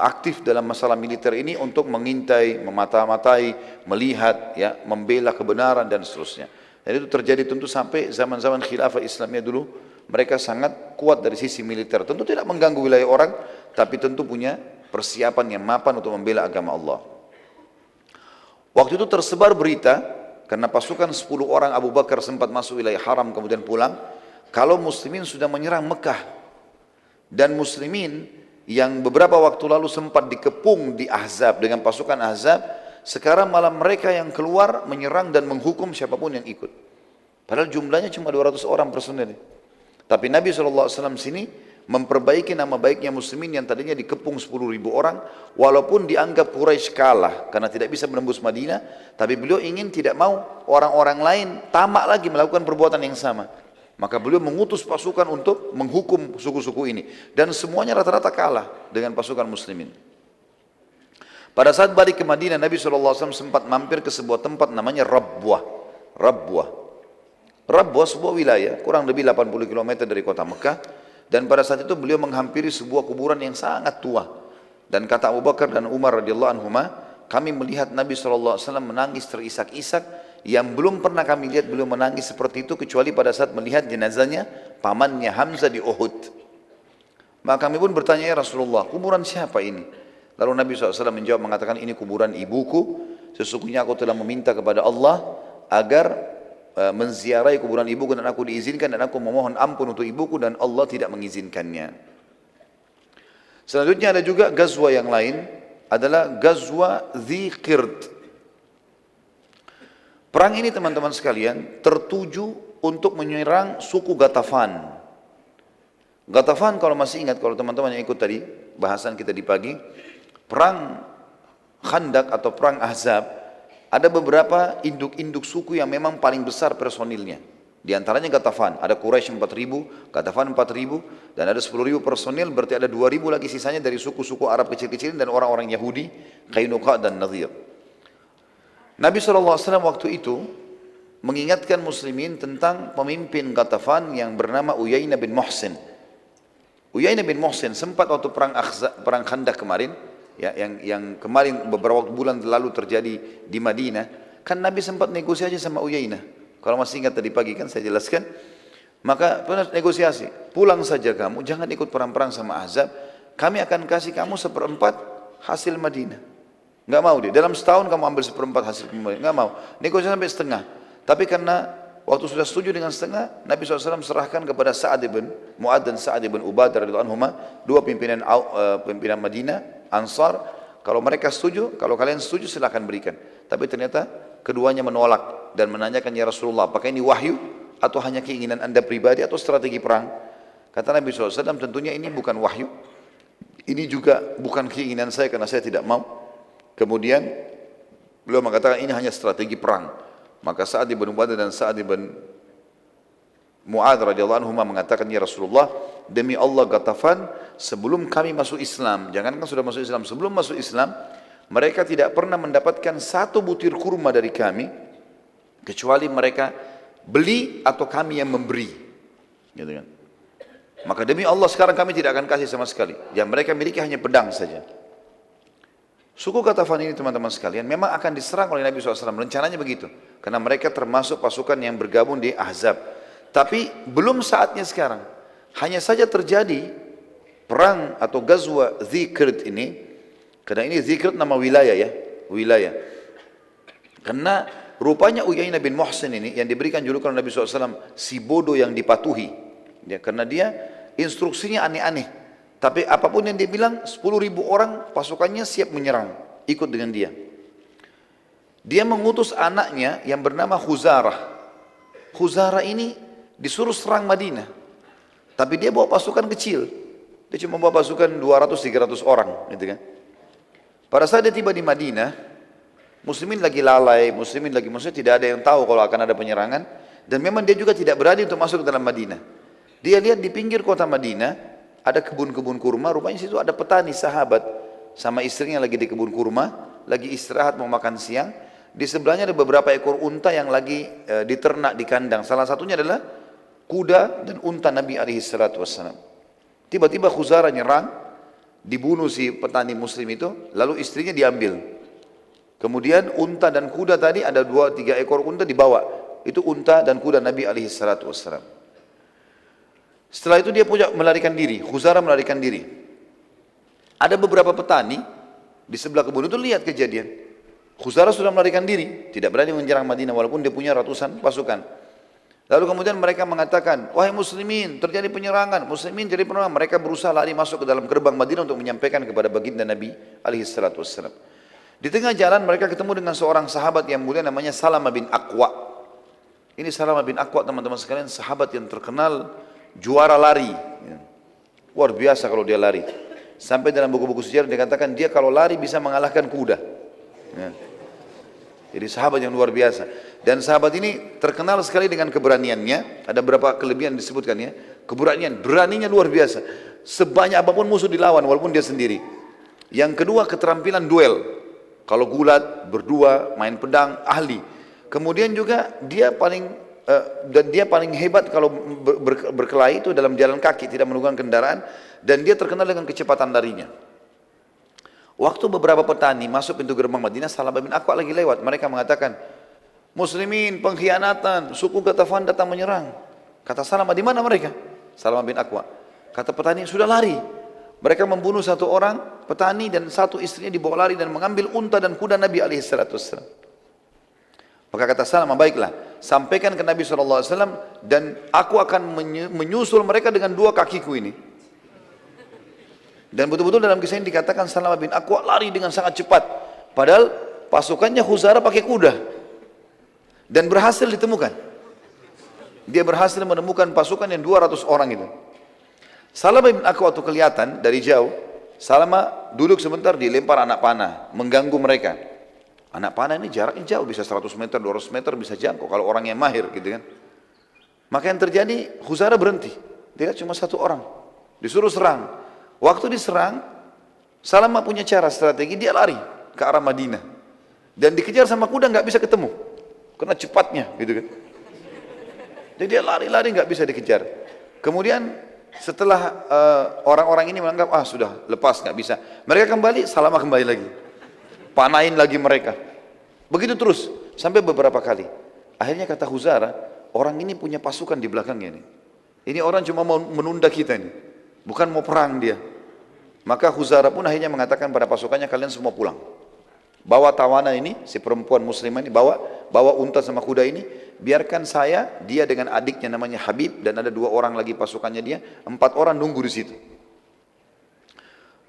aktif dalam masalah militer ini untuk mengintai, memata-matai, melihat, ya, membela kebenaran dan seterusnya. Dan itu terjadi tentu sampai zaman-zaman khilafah Islamnya dulu, mereka sangat kuat dari sisi militer. Tentu tidak mengganggu wilayah orang, tapi tentu punya persiapan yang mapan untuk membela agama Allah. Waktu itu tersebar berita, karena pasukan 10 orang Abu Bakar sempat masuk wilayah haram kemudian pulang, kalau muslimin sudah menyerang Mekah. Dan muslimin yang beberapa waktu lalu sempat dikepung di Ahzab dengan pasukan Ahzab, sekarang malah mereka yang keluar menyerang dan menghukum siapapun yang ikut. Padahal jumlahnya cuma 200 orang personel. Tapi Nabi SAW sini memperbaiki nama baiknya muslimin yang tadinya dikepung 10.000 orang, walaupun dianggap Quraisy kalah karena tidak bisa menembus Madinah, tapi beliau ingin tidak mau orang-orang lain tamak lagi melakukan perbuatan yang sama. Maka beliau mengutus pasukan untuk menghukum suku-suku ini. Dan semuanya rata-rata kalah dengan pasukan muslimin. Pada saat balik ke Madinah, Nabi SAW sempat mampir ke sebuah tempat namanya Rabwah. Rabwah sebuah wilayah, kurang lebih 80 km dari kota Mekah. Dan pada saat itu beliau menghampiri sebuah kuburan yang sangat tua. Dan kata Abu Bakar dan Umar radhiyallahu anhuma, kami melihat Nabi SAW menangis terisak-isak, yang belum pernah kami lihat beliau menangis seperti itu kecuali pada saat melihat jenazahnya pamannya Hamzah di Uhud. Maka kami pun bertanya, ya Rasulullah, kuburan siapa ini? Lalu Nabi SAW menjawab mengatakan, ini kuburan ibuku, sesungguhnya aku telah meminta kepada Allah agar menziarahi kuburan ibuku dan aku diizinkan, dan aku memohon ampun untuk ibuku dan Allah tidak mengizinkannya. Selanjutnya ada juga gazwa yang lain, adalah gazwa Dzikird. Perang ini teman-teman sekalian tertuju untuk menyerang suku Ghatafan. Ghatafan kalau masih ingat, kalau teman-teman yang ikut tadi bahasan kita di pagi, perang Khandak atau perang Ahzab, ada beberapa induk-induk suku yang memang paling besar personilnya. Di antaranya Ghatafan, ada Quraisy 4.000, Ghatafan 4.000, dan ada 10.000 personil, berarti ada 2.000 lagi sisanya dari suku-suku Arab kecil-kecil dan orang-orang Yahudi, Qainuqa dan Nadhir. Nabi SAW waktu itu mengingatkan muslimin tentang pemimpin Ghatafan yang bernama Uyainah bin Muhsin. Uyainah bin Muhsin sempat waktu perang Khandak kemarin, ya, yang kemarin beberapa bulan lalu terjadi di Madinah, kan Nabi sempat negosiasi sama Uyainah. Kalau masih ingat tadi pagi kan saya jelaskan, maka negosiasi, pulang saja kamu, jangan ikut perang-perang sama Ahzab, kami akan kasih kamu 1/4 hasil Madinah. Nggak mau dia, dalam setahun kamu ambil 1/4 hasil Madinah, nggak mau, negosiasi sampai setengah. Tapi karena waktu sudah setuju dengan setengah, Nabi SAW serahkan kepada Sa'ad ibn Mu'ad dan Sa'ad ibn Ubadah radhiyallahu anhuma, dua pimpinan Madinah, Ansar. Kalau mereka setuju, kalau kalian setuju silahkan berikan. Tapi ternyata keduanya menolak dan menanyakan, ya Rasulullah, apakah ini wahyu atau hanya keinginan anda pribadi atau strategi perang? Kata Nabi SAW, tentunya ini bukan wahyu, ini juga bukan keinginan saya karena saya tidak mau. Kemudian beliau mengatakan ini hanya strategi perang. Maka Sa'ad ibn Ubadah dan Sa'ad ibn Mu'ad radhiyallahu anhu mengatakan, ya Rasulullah, demi Allah Ghatafan sebelum kami masuk Islam, jangankan sudah masuk Islam, sebelum masuk Islam mereka tidak pernah mendapatkan satu butir kurma dari kami kecuali mereka beli atau kami yang memberi, gitu kan. Maka demi Allah sekarang kami tidak akan kasih sama sekali, yang mereka miliki hanya pedang saja. Suku Ghatafan ini teman-teman sekalian memang akan diserang oleh Nabi SAW, rencananya begitu, karena mereka termasuk pasukan yang bergabung di Ahzab. Tapi belum saatnya sekarang, hanya saja terjadi perang atau gazwa Dzikird ini, karena ini Dzikird nama wilayah ya, wilayah. Karena rupanya Uyainah bin Muhsin ini yang diberikan julukan Nabi SAW si bodoh yang dipatuhi, ya, karena dia instruksinya aneh-aneh. Tapi apapun yang dia bilang, 10.000 orang pasukannya siap menyerang, ikut dengan dia. Dia mengutus anaknya yang bernama Khuzarah. Khuzarah ini disuruh serang Madinah. Tapi dia bawa pasukan kecil. Dia cuma bawa pasukan 200-300 orang, gitu kan. Pada saat dia tiba di Madinah, muslimin lagi lalai, muslimin lagi maksudnya tidak ada yang tahu kalau akan ada penyerangan, dan memang dia juga tidak berani untuk masuk ke dalam Madinah. Dia lihat di pinggir kota Madinah ada kebun-kebun kurma, rupanya situ ada petani sahabat sama istrinya lagi di kebun kurma, lagi istirahat mau makan siang. Di sebelahnya ada beberapa ekor unta yang lagi diternak di kandang. Salah satunya adalah kuda dan unta Nabi SAW. Tiba-tiba Khuzarah nyerang, dibunuh si petani muslim itu, lalu istrinya diambil. Kemudian unta dan kuda tadi ada 2-3 ekor unta dibawa. Itu unta dan kuda Nabi SAW. Setelah itu dia punya melarikan diri, Khuzarah melarikan diri. Ada beberapa petani di sebelah kebun itu lihat kejadian. Khuzarah sudah melarikan diri, tidak berani menyerang Madinah walaupun dia punya ratusan pasukan. Lalu kemudian mereka mengatakan, wahai muslimin, terjadi penyerangan. Muslimin jadi penyerangan. Mereka berusaha lari masuk ke dalam gerbang Madinah untuk menyampaikan kepada baginda Nabi SAW. Di tengah jalan mereka ketemu dengan seorang sahabat yang mulia namanya Salamah bin Aqwa. Ini Salamah bin Aqwa, teman-teman sekalian, sahabat yang terkenal juara lari. Luar biasa kalau dia lari. Sampai dalam buku-buku sejarah dikatakan dia kalau lari bisa mengalahkan kuda. Jadi sahabat yang luar biasa. Dan sahabat ini terkenal sekali dengan keberaniannya. Ada beberapa kelebihan disebutkan ya. Keberanian, beraninya luar biasa. Sebanyak apapun musuh dilawan walaupun dia sendiri. Yang kedua keterampilan duel. Kalau gulat, berdua, main pedang, ahli. Kemudian juga dia paling hebat kalau berkelahi itu dalam jalan kaki, tidak menggunakan kendaraan, dan dia terkenal dengan kecepatan larinya. Waktu beberapa petani masuk pintu gerbang Madinah, Salamah bin Aqwa lagi lewat. Mereka mengatakan, muslimin pengkhianatan, suku Ghatafan datang menyerang. Kata Salamah, di mana mereka? Salamah bin Aqwa. Kata petani, sudah lari. Mereka membunuh satu orang petani dan satu istrinya dibawa lari dan mengambil unta dan kuda Nabi SAW. Maka kata Salamah, baiklah, sampaikan ke Nabi SAW dan aku akan menyusul mereka dengan 2 kakiku ini. Dan betul-betul dalam kisah ini dikatakan Salamah bin Aqwa lari dengan sangat cepat. Padahal pasukannya Khuzarah pakai kuda. Dan berhasil ditemukan. Dia berhasil menemukan pasukan yang 200 orang itu. Salamah bin Aqwa waktu kelihatan dari jauh, Salamah duduk sebentar dilempar anak panah, mengganggu mereka. Anak panah ini jaraknya jauh, bisa 100 meter, 200 meter bisa jangkau kalau orang yang mahir gitu kan. Maka yang terjadi, Khuzarah berhenti. Dia cuma 1 orang. Disuruh serang. Waktu diserang, Salamah punya cara strategi, dia lari ke arah Madinah. Dan dikejar sama kuda nggak bisa ketemu. Karena cepatnya gitu kan. Jadi dia lari-lari nggak bisa dikejar. Kemudian setelah orang-orang ini menganggap, sudah lepas nggak bisa. Mereka kembali, Salamah kembali lagi. Panahin lagi mereka. Begitu terus sampai beberapa kali. Akhirnya kata Khuzarah, orang ini punya pasukan di belakangnya nih. Ini orang cuma mau menunda kita nih, bukan mau perang dia. Maka Khuzarah pun akhirnya mengatakan pada pasukannya, kalian semua pulang. Bawa tawanan ini, si perempuan muslimah ini, bawa unta sama kuda ini, biarkan saya, dia dengan adiknya namanya Habib, dan ada 2 orang lagi pasukannya dia, 4 orang nunggu di situ.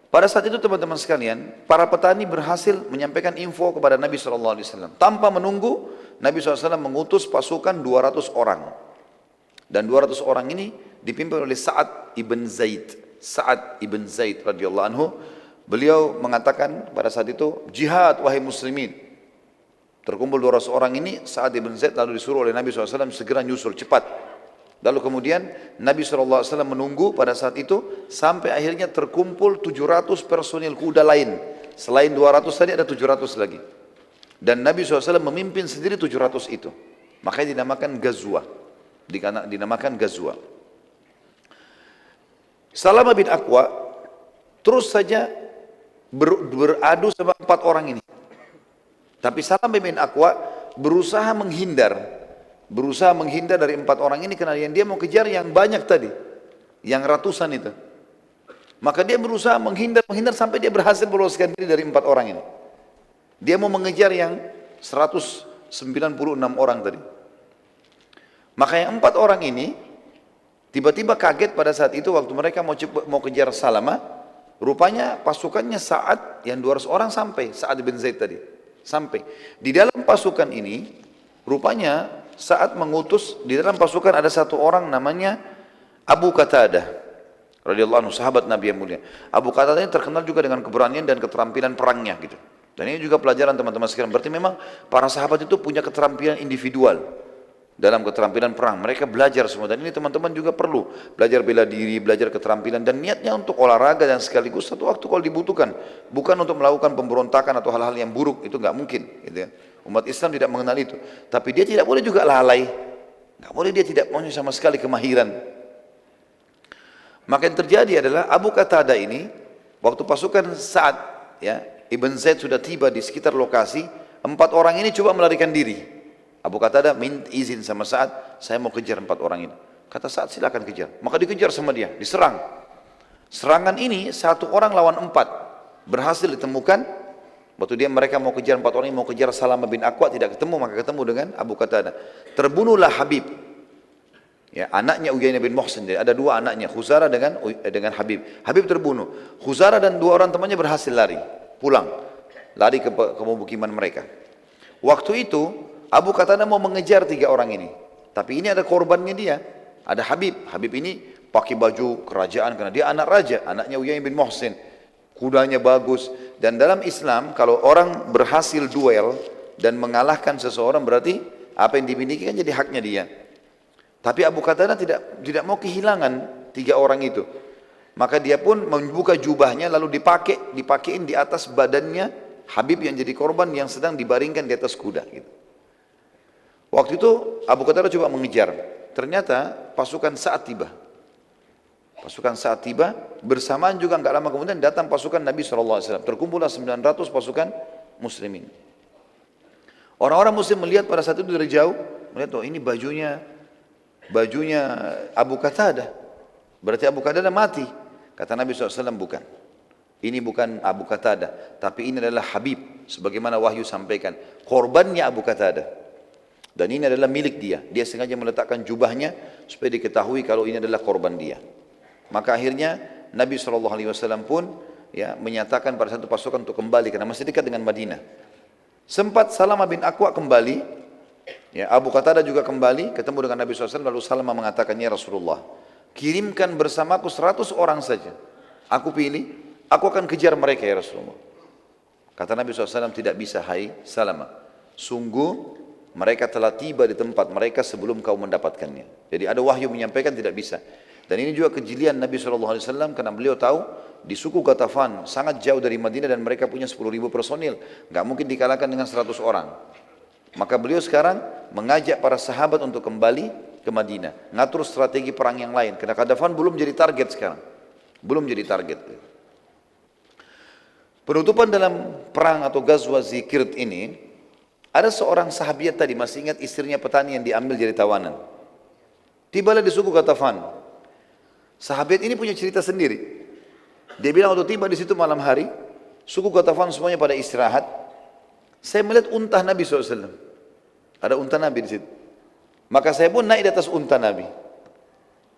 Pada saat itu teman-teman sekalian, para petani berhasil menyampaikan info kepada Nabi SAW. Tanpa menunggu, Nabi SAW mengutus pasukan 200 orang. Dan 200 orang ini dipimpin oleh Sa'ad ibn Zaid. Sa'ad ibn Zaid radhiyallahu anhu. Beliau mengatakan pada saat itu, jihad wahai muslimin. Terkumpul 200 orang ini, Sa'ad ibn Zaid lalu disuruh oleh Nabi SAW segera nyusul cepat. Lalu kemudian Nabi SAW menunggu pada saat itu sampai akhirnya terkumpul 700 personil kuda lain. Selain 200 tadi ada 700 lagi. Dan Nabi SAW memimpin sendiri 700 itu. Makanya dinamakan Ghazwa. Dinamakan Ghazwa. Salamah bin Aqwa terus saja beradu sama 4 orang ini. Tapi Salamah bin Aqwa berusaha menghindar dari 4 orang ini karena yang dia mau kejar yang banyak tadi, yang ratusan itu. Maka dia berusaha menghindar sampai dia berhasil meloloskan diri dari 4 orang ini. Dia mau mengejar yang 196 orang tadi. Maka yang 4 orang ini tiba-tiba kaget pada saat itu waktu mereka mau kejar Salamah. Rupanya pasukannya Sa'ad yang 200 orang sampai, Sa'ad bin Zaid tadi sampai. Di dalam pasukan ini rupanya Sa'ad mengutus, di dalam pasukan ada 1 orang namanya Abu Qatadah. radhiyallahu anhu, sahabat Nabi yang mulia. Abu Qatadah ini terkenal juga dengan keberanian dan keterampilan perangnya gitu. Dan ini juga pelajaran teman-teman sekalian. Berarti memang para sahabat itu punya keterampilan individual dalam keterampilan perang. Mereka belajar semua, dan ini teman-teman juga perlu belajar bela diri, belajar keterampilan, dan niatnya untuk olahraga dan sekaligus satu waktu kalau dibutuhkan, bukan untuk melakukan pemberontakan atau hal-hal yang buruk. Itu nggak mungkin gitu ya. Umat Islam tidak mengenal itu. Tapi dia tidak boleh juga lalai, nggak boleh dia tidak punya sama sekali kemahiran. Maka yang terjadi adalah Abu Qatadah ini waktu pasukan Sa'ad ya Ibn Zaid sudah tiba di sekitar lokasi, 4 orang ini coba melarikan diri. Abu Qatadah minta izin sama Sa'ad, saya mau kejar 4 orang ini. Kata Sa'ad, silakan kejar. Maka dikejar sama dia, diserang. Serangan ini 1 orang lawan 4 berhasil ditemukan. Waktu mereka mau kejar 4 orang ini, mau kejar Salamah bin Aqwa, tidak ketemu, maka ketemu dengan Abu Qatadah. Terbunuhlah Habib, ya, anaknya Uyainah bin Muhsin. Jadi ada 2 anaknya, Khuzarah dengan Habib. Habib terbunuh. Khuzarah dan 2 orang temannya berhasil lari, pulang, lari ke pemukiman mereka. Waktu itu Abu Qatadah mau mengejar 3 orang ini, tapi ini ada korbannya dia, ada Habib. Habib ini pakai baju kerajaan karena dia anak raja, anaknya Uyainah bin Muhsin, kudanya bagus. Dan dalam Islam kalau orang berhasil duel dan mengalahkan seseorang, berarti apa yang dimiliki kan jadi haknya dia. Tapi Abu Qatadah tidak mau kehilangan 3 orang itu. Maka dia pun membuka jubahnya lalu dipakein di atas badannya Habib yang jadi korban, yang sedang dibaringkan di atas kuda gitu. Waktu itu Abu Qatadah coba mengejar. Ternyata pasukan Sa'ad tiba. Pasukan Sa'ad tiba, bersamaan juga enggak lama kemudian datang pasukan Nabi SAW. Terkumpullah 900 pasukan muslimin. Orang-orang muslim melihat pada saat itu dari jauh, melihat, oh ini bajunya Abu Qatadah. Berarti Abu Qatadah mati. Kata Nabi SAW, bukan. Ini bukan Abu Qatadah, tapi ini adalah Habib. Sebagaimana wahyu sampaikan, korbannya Abu Qatadah. Dan ini adalah milik dia. Dia sengaja meletakkan jubahnya supaya diketahui kalau ini adalah korban dia. Maka akhirnya Nabi SAW pun ya menyatakan pada satu pasukan untuk kembali karena masih dekat dengan Madinah. Sempat Salamah bin Aqwa kembali, ya, Abu Qatadah juga kembali ketemu dengan Nabi SAW. Lalu Salamah mengatakan, ya Rasulullah, kirimkan bersamaku 100 orang saja. Aku pilih, aku akan kejar mereka ya Rasulullah. Kata Nabi SAW, tidak bisa hai Salamah. Sungguh mereka telah tiba di tempat mereka sebelum kau mendapatkannya. Jadi ada wahyu menyampaikan tidak bisa. Dan ini juga kejelian Nabi SAW karena beliau tahu di suku Ghatafan sangat jauh dari Madinah dan mereka punya 10.000 personil. Nggak mungkin dikalahkan dengan 100 orang. Maka beliau sekarang mengajak para sahabat untuk kembali ke Madinah. Ngatur strategi perang yang lain. Karena Ghatafan belum jadi target sekarang. Belum jadi target. Penutupan dalam perang atau Ghazwa Zikird ini, ada seorang sahabiat tadi, masih ingat istrinya petani yang diambil jadi tawanan. Tibalah di suku Ghatafan. Sahabat ini punya cerita sendiri. Dia bilang waktu tiba di situ malam hari, suku Ghatafan semuanya pada istirahat. Saya melihat unta Nabi SAW. Ada unta Nabi di situ. Maka saya pun naik di atas unta Nabi.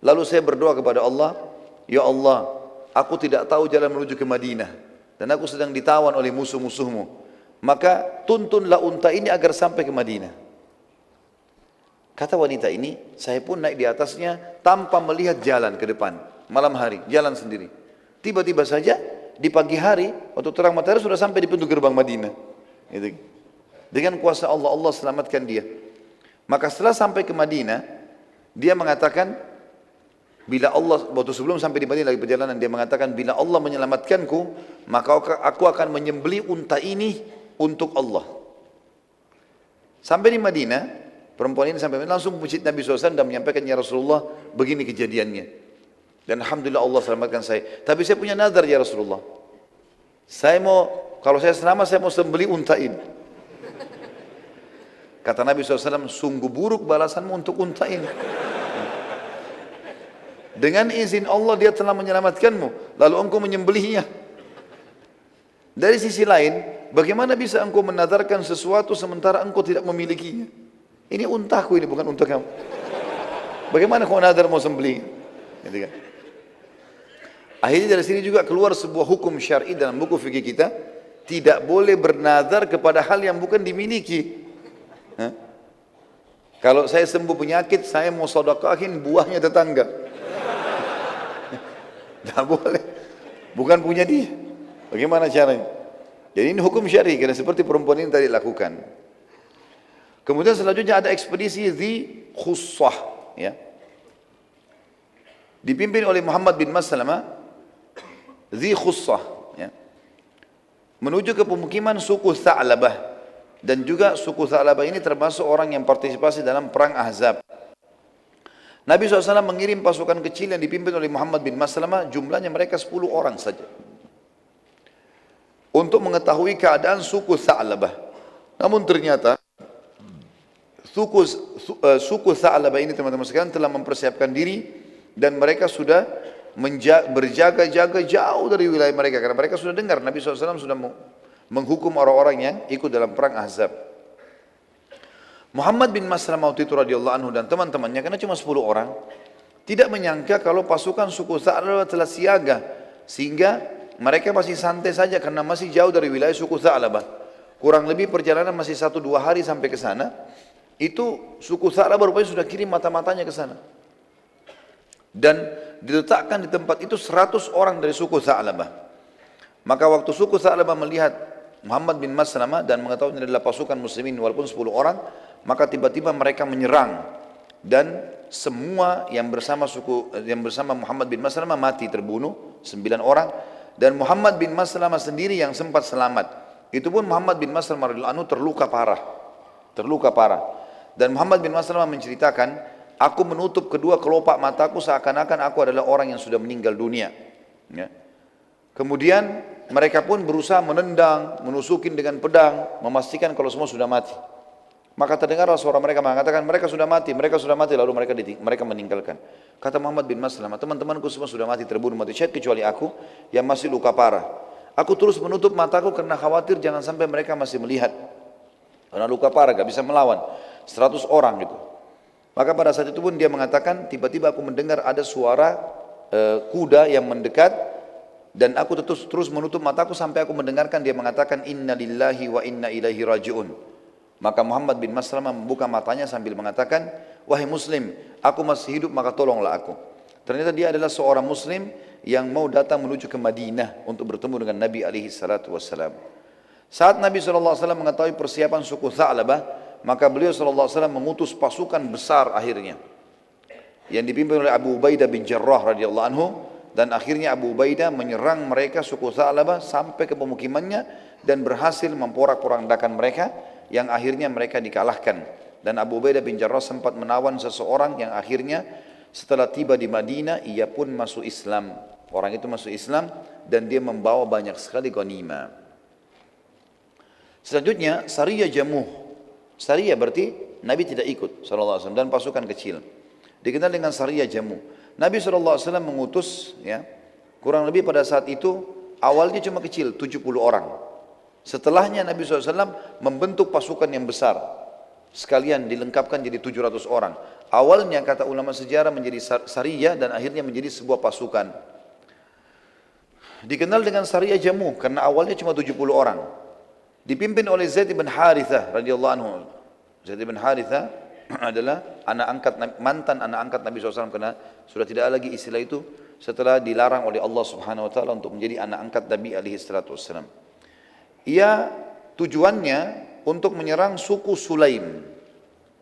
Lalu saya berdoa kepada Allah, ya Allah, aku tidak tahu jalan menuju ke Madinah. Dan aku sedang ditawan oleh musuh-musuhmu. Maka tuntunlah unta ini agar sampai ke Madinah. Kata wanita ini, saya pun naik di atasnya tanpa melihat jalan ke depan. Malam hari, jalan sendiri. Tiba-tiba saja di pagi hari, waktu terang matahari sudah sampai di pintu gerbang Madinah. Gitu. Dengan kuasa Allah, Allah selamatkan dia. Maka setelah sampai ke Madinah, dia mengatakan, bila Allah, waktu sebelum sampai di Madinah lagi perjalanan, dia mengatakan, bila Allah menyelamatkanku, maka aku akan menyembelih unta ini untuk Allah. Sampai di Madinah, perempuan ini sampai langsung masjid Nabi SAW dan menyampaikan, ya Rasulullah, begini kejadiannya. Dan Alhamdulillah Allah selamatkan saya. Tapi saya punya nazar ya Rasulullah. Kalau saya selamat, saya mau sembelih unta ini. Kata Nabi SAW, sungguh buruk balasanmu untuk unta ini. Dengan izin Allah dia telah menyelamatkanmu, lalu engkau menyembelihnya. Dari sisi lain, bagaimana bisa engkau menadarkan sesuatu sementara engkau tidak memilikinya? Ini untaku, ini bukan unta kamu. Bagaimana kau nadar mau sembelih? Gitu kan? Akhirnya dari sini juga keluar sebuah hukum syar'i dalam buku fikih kita, tidak boleh bernadar kepada hal yang bukan dimiliki. Kalau saya sembuh penyakit, saya mau sedekahin buahnya tetangga. Tidak boleh. Bukan punya dia. Bagaimana caranya? Jadi ini hukum syar'i karena seperti perempuan ini tadi lakukan. Kemudian selanjutnya ada ekspedisi Dzi Khussah, ya. Dipimpin oleh Muhammad bin Maslamah, Dzi Khussah, ya. Menuju ke pemukiman suku Tha'labah, dan juga suku Tha'labah ini termasuk orang yang partisipasi dalam perang Ahzab. Nabi SAW mengirim pasukan kecil yang dipimpin oleh Muhammad bin Maslamah, jumlahnya mereka 10 orang saja, untuk mengetahui keadaan suku Tha'labah. Namun ternyata suku Tha'labah ini, teman-teman sekalian, telah mempersiapkan diri dan mereka sudah berjaga-jaga jauh dari wilayah mereka, karena mereka sudah dengar Nabi SAW sudah menghukum orang-orang yang ikut dalam perang Ahzab. Muhammad bin Maslamah waktu itu radhiyallahu anhu dan teman-temannya, karena cuma 10 orang, tidak menyangka kalau pasukan suku Tha'labah telah siaga, sehingga mereka masih santai saja karena masih jauh dari wilayah suku Tha'labah. Kurang lebih perjalanan masih 1-2 hari sampai ke sana. Itu suku Tha'labah rupanya sudah kirim mata-matanya ke sana. Dan diletakkan di tempat itu 100 orang dari suku Tha'labah. Maka waktu suku Tha'labah melihat Muhammad bin Maslamah dan mengetahui ini adalah pasukan muslimin walaupun 10 orang, maka tiba-tiba mereka menyerang, dan semua yang bersama Muhammad bin Maslamah mati, terbunuh 9 orang, dan Muhammad bin Maslamah sendiri yang sempat selamat. Itu pun Muhammad bin Maslamah radhiyallahu anhu terluka parah. Dan Muhammad bin Maslamah menceritakan, aku menutup kedua kelopak mataku seakan-akan aku adalah orang yang sudah meninggal dunia. Ya. Kemudian mereka pun berusaha menendang, menusukin dengan pedang, memastikan kalau semua sudah mati. Maka terdengarlah suara mereka mengatakan, mereka sudah mati, lalu mereka meninggalkan. Kata Muhammad bin Maslamah, teman-temanku semua sudah mati, terbunuh, mati syahid, kecuali aku yang masih luka parah. Aku terus menutup mataku karena khawatir jangan sampai mereka masih melihat. Karena luka parah, gak bisa melawan. 100 orang gitu. Maka pada saat itu pun dia mengatakan, tiba-tiba aku mendengar ada suara kuda yang mendekat, dan aku terus menutup mataku sampai aku mendengarkan dia mengatakan, inna lillahi wa inna ilaihi raji'un. Maka Muhammad bin Maslamah membuka matanya sambil mengatakan, wahai muslim, aku masih hidup maka tolonglah aku. Ternyata dia adalah seorang muslim yang mau datang menuju ke Madinah untuk bertemu dengan Nabi SAW. Saat Nabi SAW mengetahui persiapan suku Tha'labah, maka beliau SAW mengutus pasukan besar akhirnya, yang dipimpin oleh Abu Ubaidah bin Jarrah radhiyallahu anhu, dan akhirnya Abu Ubaidah menyerang mereka suku Tha'labah sampai ke pemukimannya dan berhasil memporak-porandakan mereka, yang akhirnya mereka dikalahkan. Dan Abu Ubaidah bin Jarrah sempat menawan seseorang yang akhirnya setelah tiba di Madinah ia pun masuk Islam. Orang itu masuk Islam dan dia membawa banyak sekali ghanimah. Selanjutnya Sariyah Jamuh. Sariyah berarti Nabi tidak ikut SAW dan pasukan kecil. Dikenal dengan Sariyah Jamuh. Nabi SAW mengutus, ya, kurang lebih pada saat itu awalnya cuma kecil, 70 orang. Setelahnya Nabi SAW membentuk pasukan yang besar, sekalian dilengkapkan jadi 700 orang. Awalnya kata ulama sejarah menjadi Sariyah dan akhirnya menjadi sebuah pasukan. Dikenal dengan Sariyah Jamuh karena awalnya cuma 70 orang. Dipimpin oleh Zaid bin Harithah radhiyallahu anhu. Zaid bin Harithah adalah mantan anak angkat Nabi SAW, karena sudah tidak lagi istilah itu setelah dilarang oleh Allah Subhanahu wa taala untuk menjadi anak angkat Nabi alaihi salatu wassalam. Ia tujuannya untuk menyerang suku Sulaim.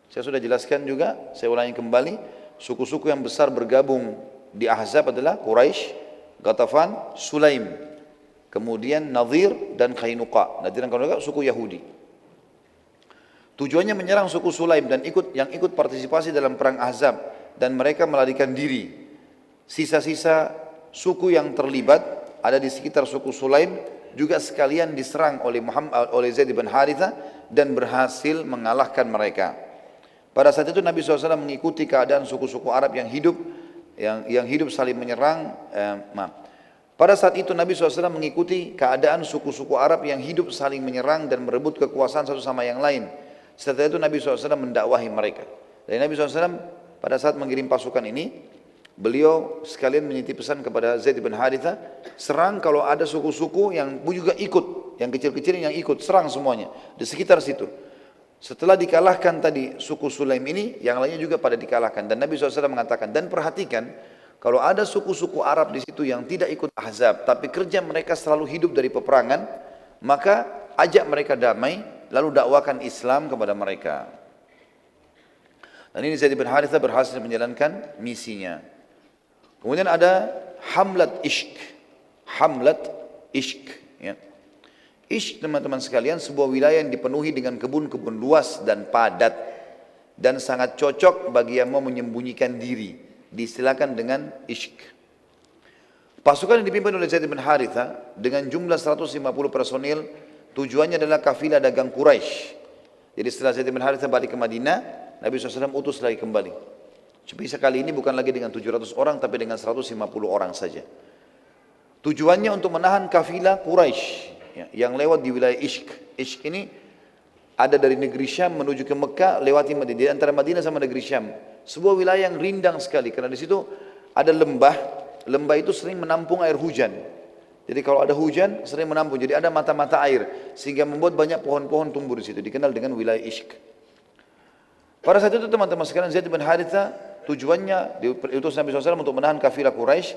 Saya sudah jelaskan juga, saya ulangi kembali, suku-suku yang besar bergabung di Ahzab adalah Quraisy, Ghatafan, Sulaim, kemudian Nadhir dan Qainuqa. Nadhir dan Qainuqa suku Yahudi. Tujuannya menyerang suku Sulaim dan yang ikut partisipasi dalam perang Ahzab, dan mereka melarikan diri. Sisa-sisa suku yang terlibat ada di sekitar suku Sulaim juga sekalian diserang oleh Zaid bin Harithah dan berhasil mengalahkan mereka. Pada saat itu Nabi SAW mengikuti keadaan suku-suku Arab yang hidup saling menyerang. Pada saat itu Nabi SAW mengikuti keadaan suku-suku Arab yang hidup saling menyerang dan merebut kekuasaan satu sama yang lain. Setelah itu Nabi SAW mendakwahi mereka. Dan Nabi SAW pada saat mengirim pasukan ini, beliau sekalian menitip pesan kepada Zaid bin Harithah, serang kalau ada suku-suku yang juga ikut, yang kecil-kecil yang ikut, serang semuanya di sekitar situ. Setelah dikalahkan tadi suku Sulaim ini, yang lainnya juga pada dikalahkan. Dan Nabi SAW mengatakan, dan perhatikan, Kalau ada suku-suku Arab di situ yang tidak ikut Ahzab, tapi kerja mereka selalu hidup dari peperangan, maka ajak mereka damai, lalu dakwakan Islam kepada mereka. Dan ini Zaid bin Harithah berhasil menjalankan misinya. Kemudian ada Hamlat Ishq. Hamlat Ishq. Ya. Ishq, teman-teman sekalian, sebuah wilayah yang dipenuhi dengan kebun-kebun luas dan padat, dan sangat cocok bagi yang mau menyembunyikan diri. Diistilahkan dengan Ishq. Pasukan yang dipimpin oleh Zaid bin Harithah dengan jumlah 150 personil, tujuannya adalah kafilah dagang Quraisy. Jadi setelah Zaid bin Harithah balik ke Madinah, Nabi SAW utus lagi kembali. Tapi sekali ini bukan lagi dengan 700 orang, tapi dengan 150 orang saja. Tujuannya untuk menahan kafilah Quraisy yang lewat di wilayah Ishq. Ishq ini ada dari negeri Syam menuju ke Mekah, lewati Madinah, di antara Madinah sama negeri Syam. Sebuah wilayah yang rindang sekali, karena di situ ada lembah. Lembah itu sering menampung air hujan. Jadi kalau ada hujan sering menampung, jadi ada mata-mata air, sehingga membuat banyak pohon-pohon tumbuh di situ. Dikenal dengan wilayah Ishq. Pada saat itu teman-teman sekalian, Zaid bin Harithah tujuannya diutus Nabi SAW untuk menahan kafilah Quraisy.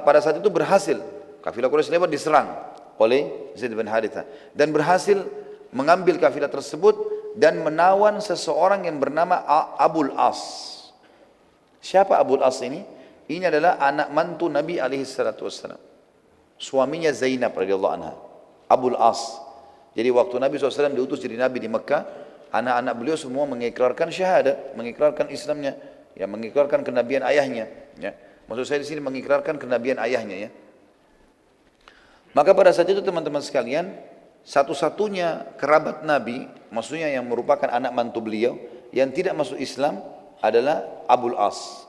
Pada saat itu berhasil, kafilah Quraisy lewat diserang oleh Zaid bin Harithah, dan berhasil mengambil kafilah tersebut dan menawan seseorang yang bernama Abul As. Siapa Abul As ini? Ini adalah anak mantu Nabi SAW. Suaminya Zainab radhiyallahu anha. Abul As. Jadi waktu Nabi SAW diutus jadi Nabi di Mekah, anak-anak beliau semua mengikrarkan syahadat, mengikrarkan Islamnya, ya, mengikrarkan kenabian ayahnya. Ya. Maksud saya di sini mengikrarkan kenabian ayahnya. Ya. Maka pada saat itu teman-teman sekalian, satu-satunya kerabat Nabi, maksudnya yang merupakan anak mantu beliau, yang tidak masuk Islam adalah Abul As.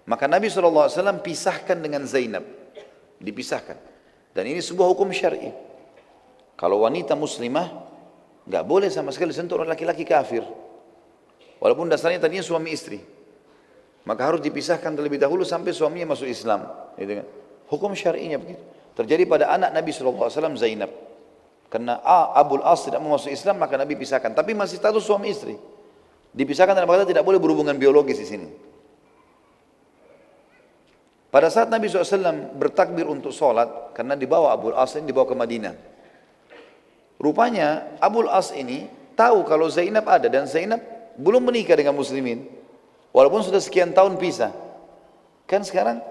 Maka Nabi SAW pisahkan dengan Zainab. Dipisahkan. Dan ini sebuah hukum syar'i. Kalau wanita muslimah, nggak boleh sama sekali sentuh oleh laki-laki kafir. Walaupun dasarnya tadinya suami istri. Maka harus dipisahkan terlebih dahulu sampai suaminya masuk Islam. Gitu kan? Hukum syar'inya begitu. Terjadi pada anak Nabi SAW Zainab. Karena Abul As tidak mau masuk Islam, maka Nabi pisahkan. Tapi masih status suami istri. Dipisahkan dalam kata tidak boleh berhubungan biologis di sini. Pada saat Nabi SAW bertakbir untuk sholat, karena dibawa Abul As ini dibawa ke Madinah. Rupanya Abul As ini tahu kalau Zainab ada, dan Zainab belum menikah dengan muslimin. Walaupun sudah sekian tahun pisah. Kan sekarang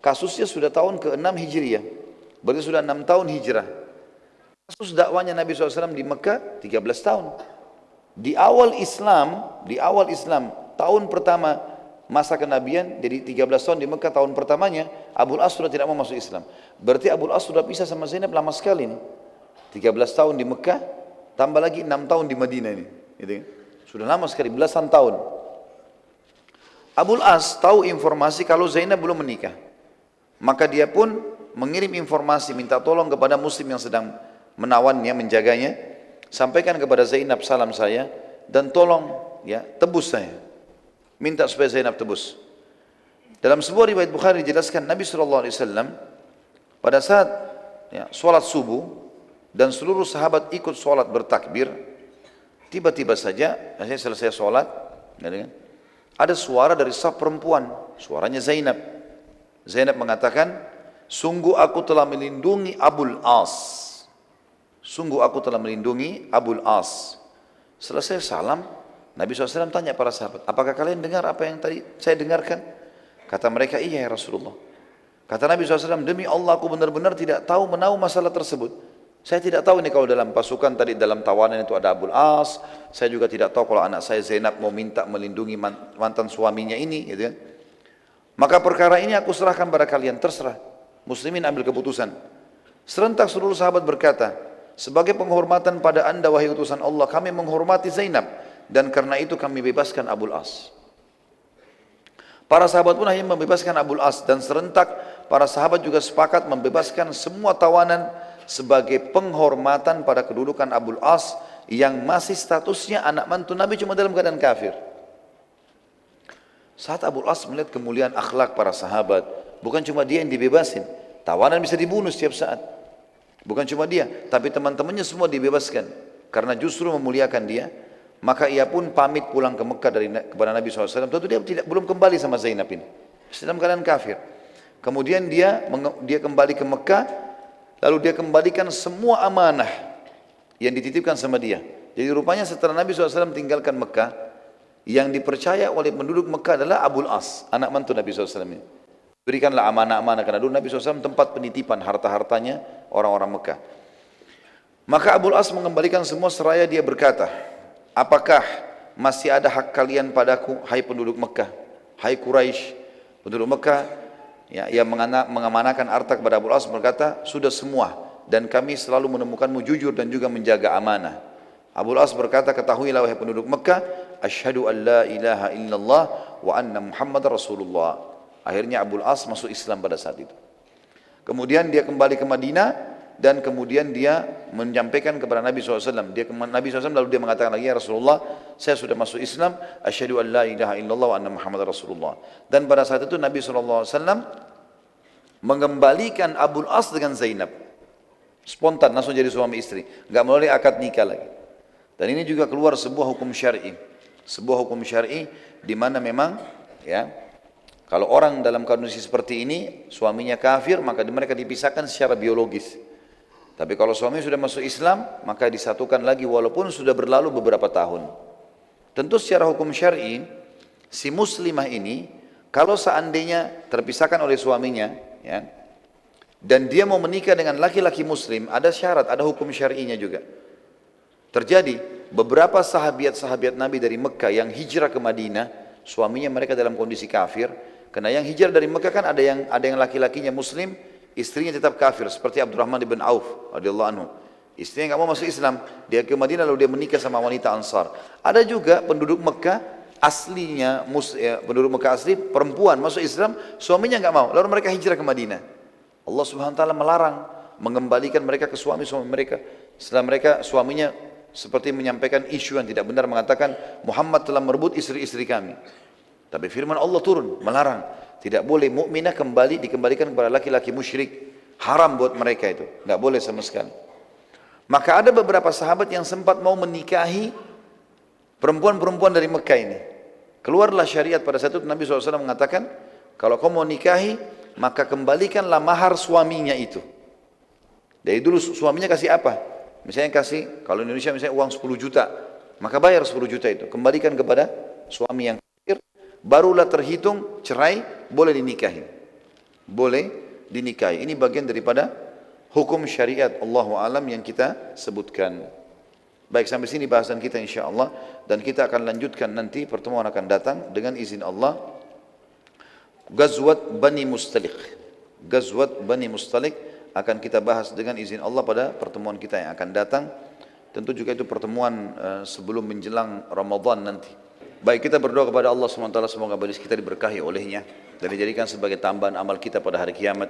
kasusnya sudah tahun ke-6 Hijriah. Berarti sudah 6 tahun hijrah. Kasus dakwanya Nabi SAW di Mekah 13 tahun. Di awal Islam, tahun pertama masa kenabian, jadi 13 tahun di Mekah, tahun pertamanya Abul As sudah tidak mau masuk Islam. Berarti Abul As sudah pisah sama Zainab lama sekali nih. 13 tahun di Mekah, tambah lagi 6 tahun di Madinah ini. Gitu kan? Sudah lama sekali, belasan tahun. Abul As tahu informasi kalau Zainab belum menikah. Maka dia pun mengirim informasi, minta tolong kepada muslim yang sedang menawannya, menjaganya. Sampaikan kepada Zainab salam saya, dan tolong ya tebus saya. Minta supaya Zainab tebus. Dalam sebuah riwayat Bukhari dijelaskan Nabi SAW pada saat ya, sholat subuh dan seluruh sahabat ikut sholat bertakbir, tiba-tiba saja saya selesai sholat, ada suara dari saf perempuan, suaranya Zainab. Zainab mengatakan, sungguh aku telah melindungi Abul As. Sungguh aku telah melindungi Abul As. Selesai salam, Nabi SAW tanya para sahabat, apakah kalian dengar apa yang tadi saya dengarkan? Kata mereka, iya ya Rasulullah. Kata Nabi SAW, demi Allah aku benar-benar tidak tahu menahu masalah tersebut. Saya tidak tahu ini kalau dalam pasukan tadi dalam tawanan itu ada Abul As. Saya juga tidak tahu kalau anak saya Zainab mau minta melindungi mantan suaminya ini. Gitu kan. Maka perkara ini aku serahkan pada kalian, terserah. Muslimin ambil keputusan. Serentak seluruh sahabat berkata, sebagai penghormatan pada anda wahai utusan Allah, kami menghormati Zainab. Dan karena itu kami bebaskan Abul As. Para sahabat pun akhirnya membebaskan Abul As. Dan serentak para sahabat juga sepakat membebaskan semua tawanan sebagai penghormatan pada kedudukan Abul As yang masih statusnya anak mantu Nabi cuma dalam keadaan kafir. Saat Abul As melihat kemuliaan akhlak para sahabat, bukan cuma dia yang dibebasin, tawanan bisa dibunuh setiap saat. Bukan cuma dia, tapi teman-temannya semua dibebaskan karena justru memuliakan dia. Maka ia pun pamit pulang ke Mekah kepada Nabi SAW. Tentu dia belum kembali sama Zainab ini. Dalam keadaan kafir. Kemudian dia kembali ke Mekah, lalu dia kembalikan semua amanah yang dititipkan sama dia. Jadi rupanya setelah Nabi SAW tinggalkan Mekah, yang dipercaya oleh penduduk Mekah adalah Abul As, anak mantu Nabi SAW ini. Berikanlah amanah-amanah, karena dulu Nabi SAW tempat penitipan harta-hartanya orang-orang Mekah. Maka Abul As mengembalikan semua seraya dia berkata, apakah masih ada hak kalian padaku, hai penduduk Mekah, hai Quraisy, penduduk Mekah, ya, yang mengamanahkan harta kepada Abul As berkata, sudah semua, dan kami selalu menemukanmu jujur dan juga menjaga amanah. Abul As berkata, ketahuilah wahai penduduk Mekah, asyhadu an la ilaha illallah wa anna Muhammad Rasulullah. Akhirnya Abul As masuk Islam pada saat itu. Kemudian dia kembali ke Madinah, dan kemudian dia menyampaikan kepada Nabi SAW. Nabi SAW lalu dia mengatakan lagi, ya Rasulullah, saya sudah masuk Islam, asyhadu an la ilaha illallah wa anna Muhammad Rasulullah. Dan pada saat itu Nabi SAW mengembalikan Abul As dengan Zainab. Spontan, langsung jadi suami istri. Enggak melalui akad nikah lagi. Dan ini juga keluar sebuah hukum syar'i. Sebuah hukum syar'i di mana memang, ya, kalau orang dalam kondisi seperti ini, suaminya kafir, maka mereka dipisahkan secara biologis. Tapi kalau suami sudah masuk Islam, maka disatukan lagi walaupun sudah berlalu beberapa tahun. Tentu secara hukum syar'i, si muslimah ini, kalau seandainya terpisahkan oleh suaminya, ya, dan dia mau menikah dengan laki-laki muslim, ada syarat, ada hukum syar'inya juga. Terjadi beberapa sahabiat-sahabiat Nabi dari Mekah yang hijrah ke Madinah, suaminya mereka dalam kondisi kafir. Karena yang hijrah dari Mekah kan ada yang laki-lakinya muslim, istrinya tetap kafir, seperti Abdurrahman bin Auf radhiyallahu anhu. Istrinya nggak mau masuk Islam, dia ke Madinah lalu dia menikah sama wanita Ansar. Ada juga penduduk Mekah aslinya, penduduk Mekah asli perempuan masuk Islam, suaminya nggak mau, lalu mereka hijrah ke Madinah. Allah Subhanahu wa taala melarang mengembalikan mereka ke suami-suami mereka. Setelah mereka suaminya seperti menyampaikan isu yang tidak benar, mengatakan Muhammad telah merebut istri-istri kami. Tapi firman Allah turun melarang, tidak boleh mukminah dikembalikan kepada laki-laki musyrik, haram buat mereka itu, nggak boleh sama sekali. Maka ada beberapa sahabat yang sempat mau menikahi perempuan-perempuan dari Mekah ini. Keluarlah syariat pada saat itu, Nabi SAW mengatakan, kalau kau mau nikahi, maka kembalikanlah mahar suaminya itu. Dari dulu suaminya kasih apa? Misalnya kasih, kalau Indonesia misalnya uang 10 juta, maka bayar 10 juta itu, kembalikan kepada suami yang kafir, barulah terhitung cerai, boleh dinikahi. Boleh dinikahi. Ini bagian daripada hukum syariat Allahu alam yang kita sebutkan. Baik, sampai sini bahasan kita insyaallah, dan kita akan lanjutkan nanti pertemuan akan datang dengan izin Allah. Ghazwat Bani Mustaliq. Ghazwat Bani Mustaliq akan kita bahas dengan izin Allah pada pertemuan kita yang akan datang. Tentu juga itu pertemuan sebelum menjelang Ramadan nanti. Baik, kita berdoa kepada Allah SWT, semoga majlis kita diberkahi olehnya dan dijadikan sebagai tambahan amal kita pada hari kiamat.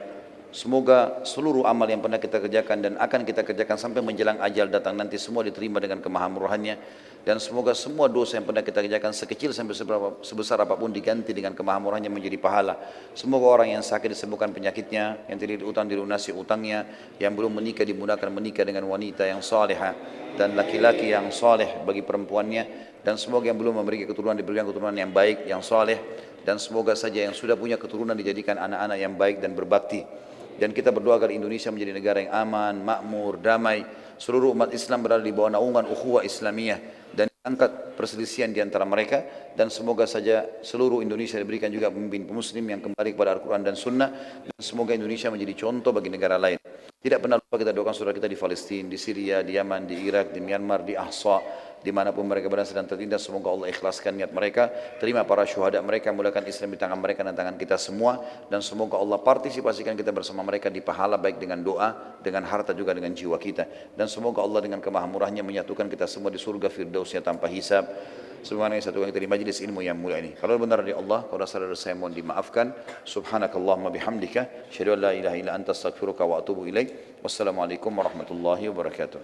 Semoga seluruh amal yang pernah kita kerjakan dan akan kita kerjakan sampai menjelang ajal datang nanti semua diterima dengan kemahamurahannya, dan semoga semua dosa yang pernah kita kerjakan sekecil sampai sebesar apapun diganti dengan kemahamurahannya menjadi pahala. Semoga orang yang sakit disembuhkan penyakitnya, yang tidak utang dilunasi utangnya, yang belum menikah dimudahkan menikah dengan wanita yang salihah dan laki-laki yang saleh bagi perempuannya, dan semoga yang belum memiliki keturunan diberikan keturunan yang baik, yang saleh, dan semoga saja yang sudah punya keturunan dijadikan anak-anak yang baik dan berbakti. Dan kita berdoa agar Indonesia menjadi negara yang aman, makmur, damai. Seluruh umat Islam berada di bawah naungan ukhuwah Islamiyah dan angkat perselisihan di antara mereka. Dan semoga saja seluruh Indonesia diberikan juga pemimpin muslim yang kembali kepada Al-Quran dan Sunnah. Dan semoga Indonesia menjadi contoh bagi negara lain. Tidak pernah lupa kita doakan saudara kita di Palestina, di Syria, di Yaman, di Irak, di Myanmar, di Ahsa, dimanapun mereka berada sedang tertindas. Semoga Allah ikhlaskan niat mereka, terima para syuhada mereka, mulakan Islam di tangan mereka dan tangan kita semua, dan semoga Allah partisipasikan kita bersama mereka di pahala baik dengan doa, dengan harta juga dengan jiwa kita, dan semoga Allah dengan kemahamurahnya menyatukan kita semua di surga firdausnya tanpa hisab. Subhanallah, satu kita di majlis ilmu yang mulia ini. Kalau benar dari Allah, kalau salah dari saya mohon dimaafkan. Subhanakallahumma bihamdika, asyhadu an la ilaha illa anta astaghfiruka wa atubu ilaik. Wassalamualaikum warahmatullahi wabarakatuh.